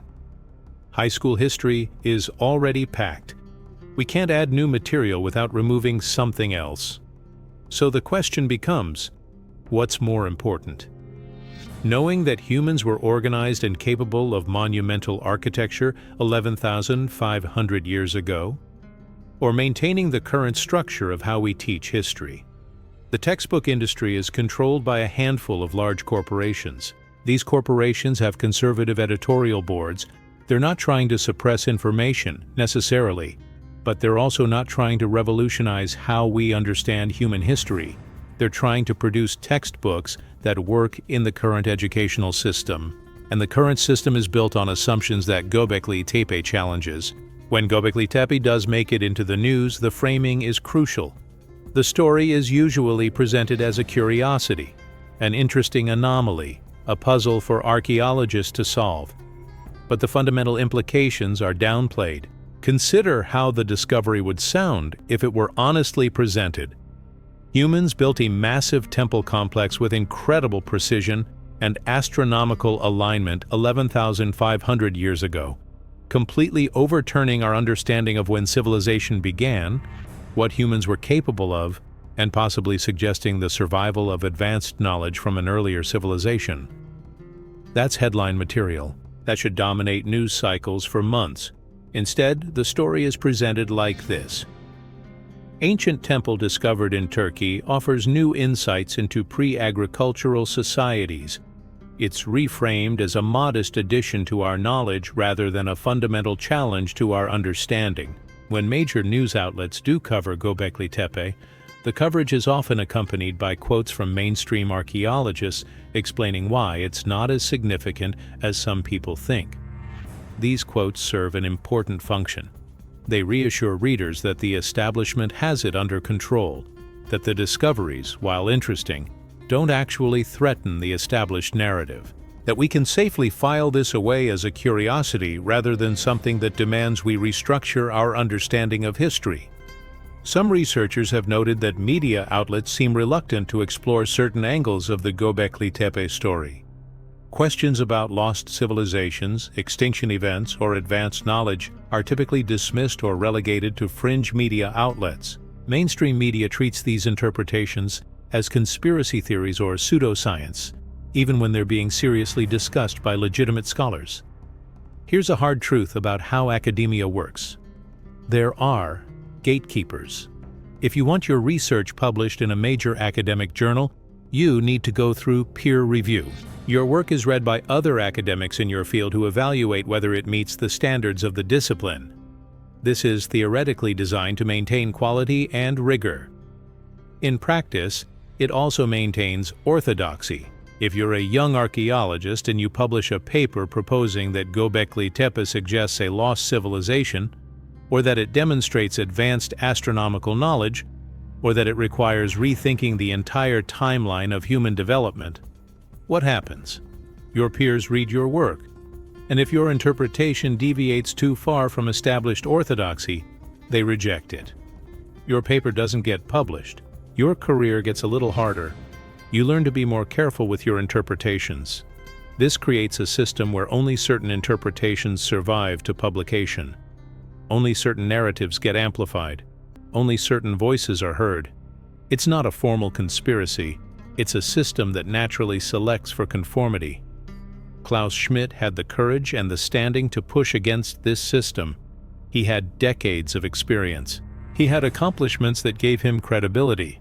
High school history is already packed. We can't add new material without removing something else. So the question becomes, what's more important? Knowing that humans were organized and capable of monumental architecture 11,500 years ago? Or maintaining the current structure of how we teach history? The textbook industry is controlled by a handful of large corporations. These corporations have conservative editorial boards. They're not trying to suppress information, necessarily, but they're also not trying to revolutionize how we understand human history. They're trying to produce textbooks that work in the current educational system. And the current system is built on assumptions that Göbekli Tepe challenges. When Göbekli Tepe does make it into the news, the framing is crucial. The story is usually presented as a curiosity, an interesting anomaly, a puzzle for archaeologists to solve. But the fundamental implications are downplayed. Consider how the discovery would sound if it were honestly presented. Humans built a massive temple complex with incredible precision and astronomical alignment 11,500 years ago, completely overturning our understanding of when civilization began, what humans were capable of, and possibly suggesting the survival of advanced knowledge from an earlier civilization. That's headline material that should dominate news cycles for months. Instead, the story is presented like this. Ancient temple discovered in Turkey offers new insights into pre-agricultural societies. It's reframed as a modest addition to our knowledge rather than a fundamental challenge to our understanding. When major news outlets do cover Göbekli Tepe, the coverage is often accompanied by quotes from mainstream archaeologists explaining why it's not as significant as some people think. These quotes serve an important function. They reassure readers that the establishment has it under control, that the discoveries, while interesting, don't actually threaten the established narrative, that we can safely file this away as a curiosity rather than something that demands we restructure our understanding of history. Some researchers have noted that media outlets seem reluctant to explore certain angles of the Göbekli Tepe story. Questions about lost civilizations, extinction events, or advanced knowledge are typically dismissed or relegated to fringe media outlets. Mainstream media treats these interpretations as conspiracy theories or pseudoscience, even when they're being seriously discussed by legitimate scholars. Here's a hard truth about how academia works. There are gatekeepers. If you want your research published in a major academic journal, you need to go through peer review. Your work is read by other academics in your field who evaluate whether it meets the standards of the discipline. This is theoretically designed to maintain quality and rigor. In practice, it also maintains orthodoxy. If you're a young archaeologist and you publish a paper proposing that Göbekli Tepe suggests a lost civilization, or that it demonstrates advanced astronomical knowledge, or that it requires rethinking the entire timeline of human development, what happens? Your peers read your work, and if your interpretation deviates too far from established orthodoxy, they reject it. Your paper doesn't get published. Your career gets a little harder. You learn to be more careful with your interpretations. This creates a system where only certain interpretations survive to publication. Only certain narratives get amplified. Only certain voices are heard. It's not a formal conspiracy. It's a system that naturally selects for conformity. Klaus Schmidt had the courage and the standing to push against this system. He had decades of experience. He had accomplishments that gave him credibility.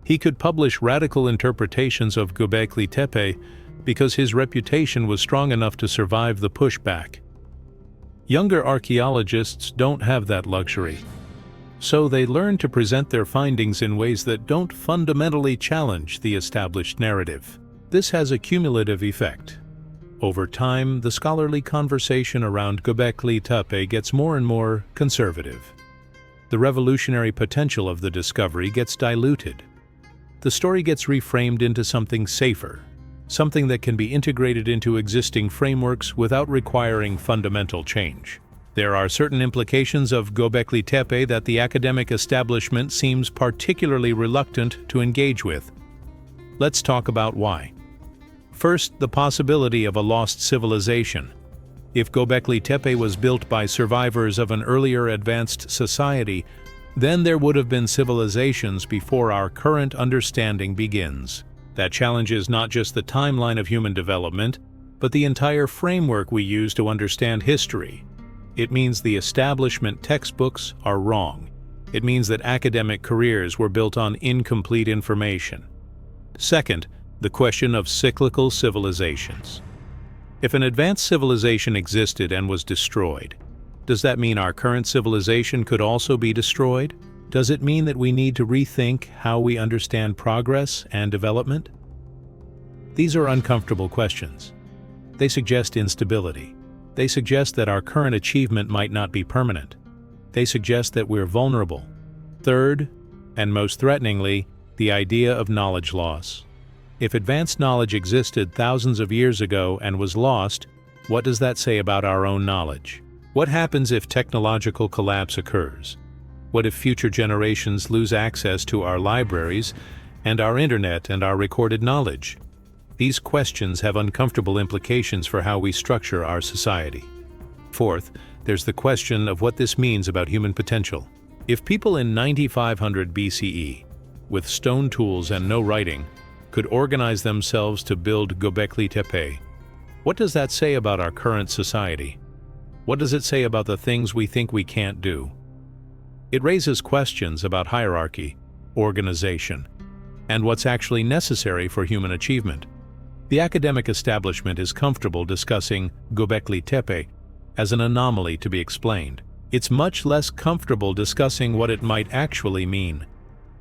He could publish radical interpretations of Göbekli Tepe because his reputation was strong enough to survive the pushback. Younger archaeologists don't have that luxury, so they learn to present their findings in ways that don't fundamentally challenge the established narrative. This has a cumulative effect. Over time, the scholarly conversation around Göbekli Tepe gets more and more conservative. The revolutionary potential of the discovery gets diluted. The story gets reframed into something safer, something that can be integrated into existing frameworks without requiring fundamental change. There are certain implications of Göbekli Tepe that the academic establishment seems particularly reluctant to engage with. Let's talk about why. First, the possibility of a lost civilization. If Göbekli Tepe was built by survivors of an earlier advanced society, then there would have been civilizations before our current understanding begins. That challenges not just the timeline of human development, but the entire framework we use to understand history. It means the establishment textbooks are wrong. It means that academic careers were built on incomplete information. Second, the question of cyclical civilizations. If an advanced civilization existed and was destroyed, does that mean our current civilization could also be destroyed? Does it mean that we need to rethink how we understand progress and development? These are uncomfortable questions. They suggest instability. They suggest that our current achievement might not be permanent. They suggest that we're vulnerable. Third, and most threateningly, the idea of knowledge loss. If advanced knowledge existed thousands of years ago and was lost, what does that say about our own knowledge? What happens if technological collapse occurs? What if future generations lose access to our libraries and our internet and our recorded knowledge? These questions have uncomfortable implications for how we structure our society. Fourth, there's the question of what this means about human potential. If people in 9500 BCE, with stone tools and no writing, could organize themselves to build Göbekli Tepe, what does that say about our current society? What does it say about the things we think we can't do? It raises questions about hierarchy, organization, and what's actually necessary for human achievement. The academic establishment is comfortable discussing Göbekli Tepe as an anomaly to be explained. It's much less comfortable discussing what it might actually mean.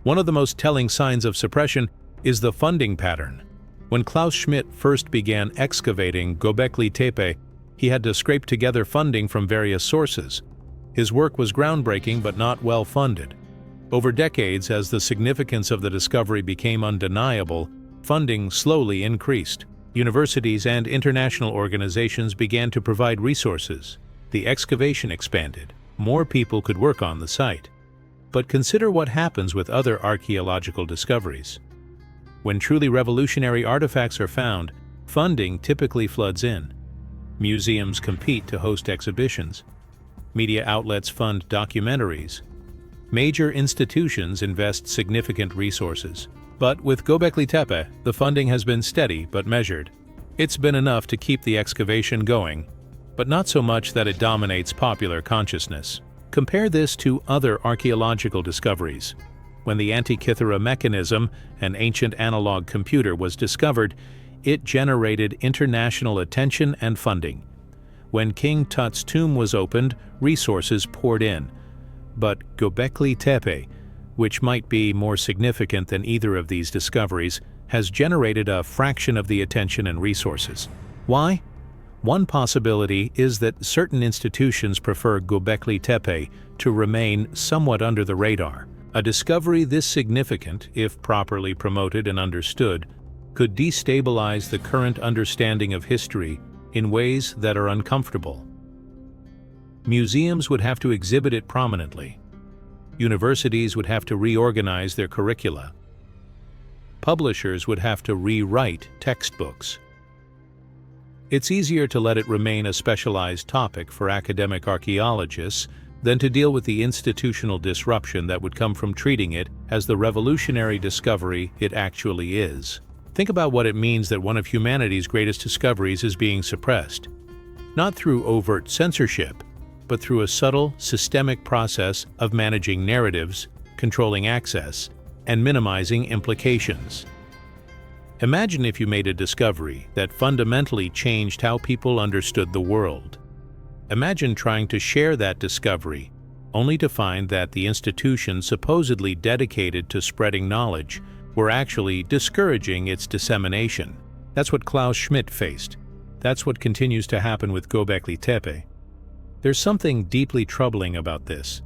One of the most telling signs of suppression is the funding pattern. When Klaus Schmidt first began excavating Göbekli Tepe, he had to scrape together funding from various sources. His work was groundbreaking but not well funded. Over decades, as the significance of the discovery became undeniable, funding slowly increased. Universities and international organizations began to provide resources. The excavation expanded. More people could work on the site. But consider what happens with other archaeological discoveries. When truly revolutionary artifacts are found, funding typically floods in. Museums compete to host exhibitions. Media outlets fund documentaries. Major institutions invest significant resources. But with Göbekli Tepe, the funding has been steady but measured. It's been enough to keep the excavation going, but not so much that it dominates popular consciousness. Compare this to other archaeological discoveries. When the Antikythera mechanism, an ancient analog computer, was discovered, it generated international attention and funding. When King Tut's tomb was opened, resources poured in. But Göbekli Tepe, which might be more significant than either of these discoveries, has generated a fraction of the attention and resources. Why? One possibility is that certain institutions prefer Göbekli Tepe to remain somewhat under the radar. A discovery this significant, if properly promoted and understood, could destabilize the current understanding of history in ways that are uncomfortable. Museums would have to exhibit it prominently. Universities would have to reorganize their curricula. Publishers would have to rewrite textbooks. It's easier to let it remain a specialized topic for academic archaeologists than to deal with the institutional disruption that would come from treating it as the revolutionary discovery it actually is. Think about what it means that one of humanity's greatest discoveries is being suppressed. Not through overt censorship, but through a subtle, systemic process of managing narratives, controlling access, and minimizing implications. Imagine if you made a discovery that fundamentally changed how people understood the world. Imagine trying to share that discovery, only to find that the institutions supposedly dedicated to spreading knowledge were actually discouraging its dissemination. That's what Klaus Schmidt faced. That's what continues to happen with Göbekli Tepe. There's something deeply troubling about this.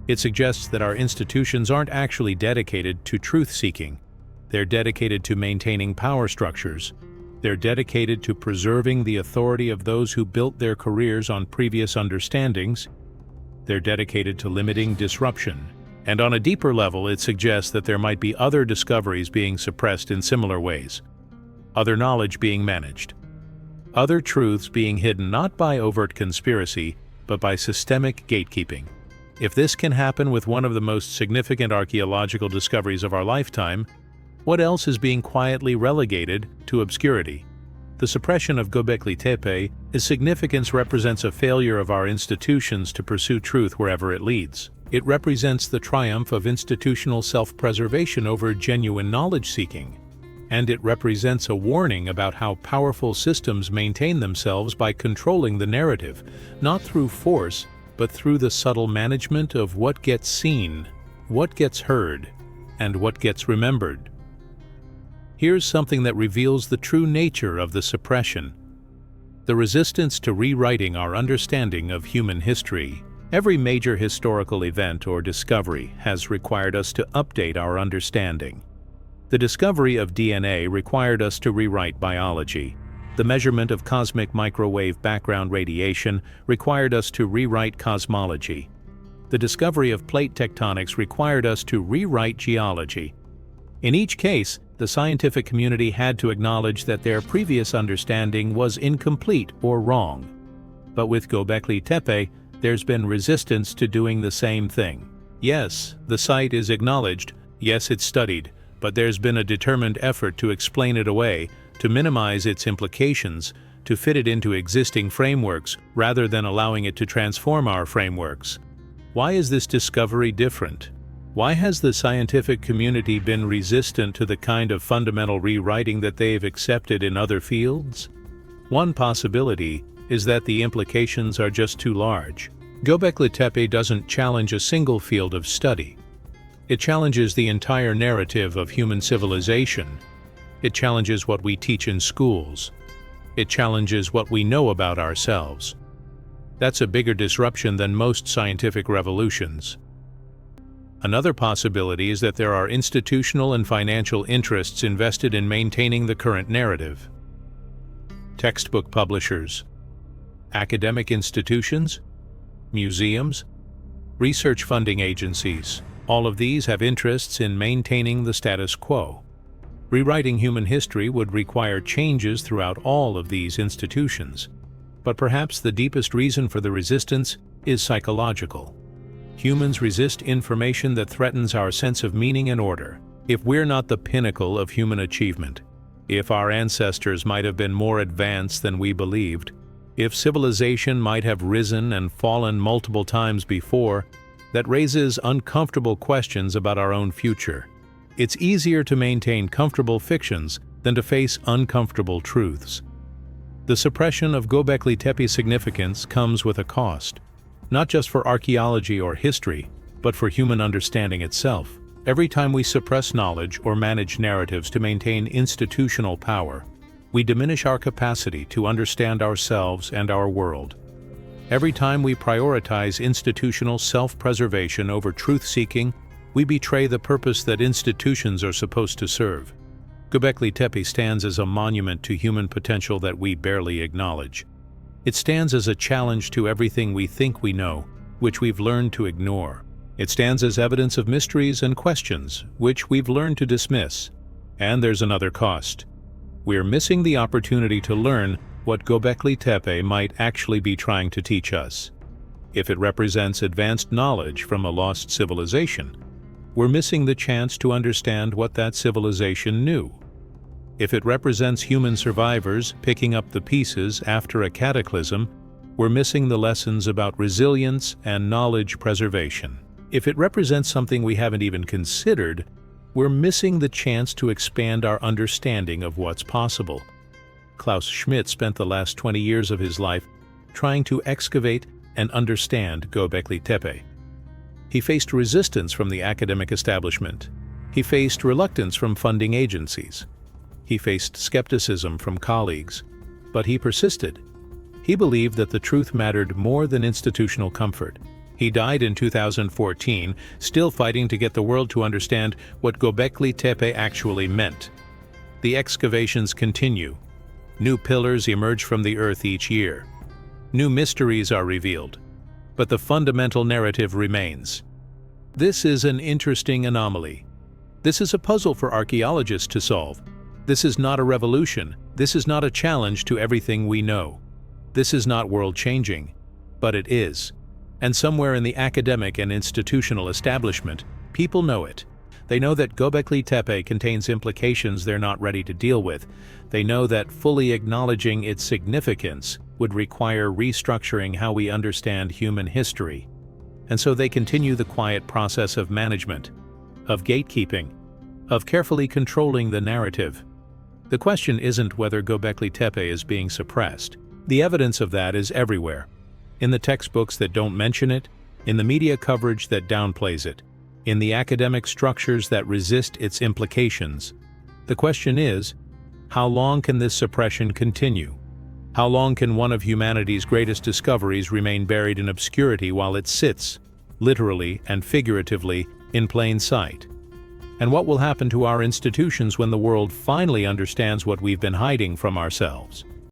It suggests that our institutions aren't actually dedicated to truth-seeking. They're dedicated to maintaining power structures. They're dedicated to preserving the authority of those who built their careers on previous understandings. They're dedicated to limiting disruption. And on a deeper level, it suggests that there might be other discoveries being suppressed in similar ways, other knowledge being managed, other truths being hidden not by overt conspiracy, but by systemic gatekeeping. If this can happen with one of the most significant archaeological discoveries of our lifetime, what else is being quietly relegated to obscurity? The suppression of Göbekli Tepe, its significance represents a failure of our institutions to pursue truth wherever it leads. It represents the triumph of institutional self-preservation over genuine knowledge-seeking. And it represents a warning about how powerful systems maintain themselves by controlling the narrative, not through force, but through the subtle management of what gets seen, what gets heard, and what gets remembered. Here's something that reveals the true nature of the suppression: the resistance to rewriting our understanding of human history. Every major historical event or discovery has required us to update our understanding. The discovery of DNA required us to rewrite biology. The measurement of cosmic microwave background radiation required us to rewrite cosmology. The discovery of plate tectonics required us to rewrite geology. In each case, the scientific community had to acknowledge that their previous understanding was incomplete or wrong. But with Göbekli Tepe, there's been resistance to doing the same thing. Yes, the site is acknowledged, yes, it's studied, but there's been a determined effort to explain it away, to minimize its implications, to fit it into existing frameworks rather than allowing it to transform our frameworks. Why is this discovery different? Why has the scientific community been resistant to the kind of fundamental rewriting that they've accepted in other fields? One possibility is that the implications are just too large. Göbekli Tepe doesn't challenge a single field of study. It challenges the entire narrative of human civilization. It challenges what we teach in schools. It challenges what we know about ourselves. That's a bigger disruption than most scientific revolutions. Another possibility is that there are institutional and financial interests invested in maintaining the current narrative. Textbook publishers, academic institutions, museums, research funding agencies, all of these have interests in maintaining the status quo. Rewriting human history would require changes throughout all of these institutions. But perhaps the deepest reason for the resistance is psychological. Humans resist information that threatens our sense of meaning and order. If we're not the pinnacle of human achievement, if our ancestors might have been more advanced than we believed, if civilization might have risen and fallen multiple times before, that raises uncomfortable questions about our own future. It's easier to maintain comfortable fictions than to face uncomfortable truths. The suppression of Göbekli Tepe's significance comes with a cost, not just for archaeology or history, but for human understanding itself. Every time we suppress knowledge or manage narratives to maintain institutional power, we diminish our capacity to understand ourselves and our world. Every time we prioritize institutional self-preservation over truth-seeking, we betray the purpose that institutions are supposed to serve. Göbekli Tepe stands as a monument to human potential that we barely acknowledge. It stands as a challenge to everything we think we know, which we've learned to ignore. It stands as evidence of mysteries and questions, which we've learned to dismiss. And there's another cost. We're missing the opportunity to learn what Göbekli Tepe might actually be trying to teach us. If it represents advanced knowledge from a lost civilization, we're missing the chance to understand what that civilization knew. If it represents human survivors picking up the pieces after a cataclysm, we're missing the lessons about resilience and knowledge preservation. If it represents something we haven't even considered, we're missing the chance to expand our understanding of what's possible. Klaus Schmidt spent the last 20 years of his life trying to excavate and understand Göbekli Tepe. He faced resistance from the academic establishment. He faced reluctance from funding agencies. He faced skepticism from colleagues. But he persisted. He believed that the truth mattered more than institutional comfort. He died in 2014, still fighting to get the world to understand what Göbekli Tepe actually meant. The excavations continue. New pillars emerge from the earth each year. New mysteries are revealed. But the fundamental narrative remains. This is an interesting anomaly. This is a puzzle for archaeologists to solve. This is not a revolution. This is not a challenge to everything we know. This is not world-changing, but it is. And somewhere in the academic and institutional establishment, people know it. They know that Göbekli Tepe contains implications they're not ready to deal with. They know that fully acknowledging its significance would require restructuring how we understand human history. And so they continue the quiet process of management, of gatekeeping, of carefully controlling the narrative. The question isn't whether Göbekli Tepe is being suppressed. The evidence of that is everywhere. In the textbooks that don't mention it, in the media coverage that downplays it, in the academic structures that resist its implications. The question is, how long can this suppression continue? How long can one of humanity's greatest discoveries remain buried in obscurity while it sits, literally and figuratively, in plain sight? And what will happen to our institutions when the world finally understands what we've been hiding from ourselves?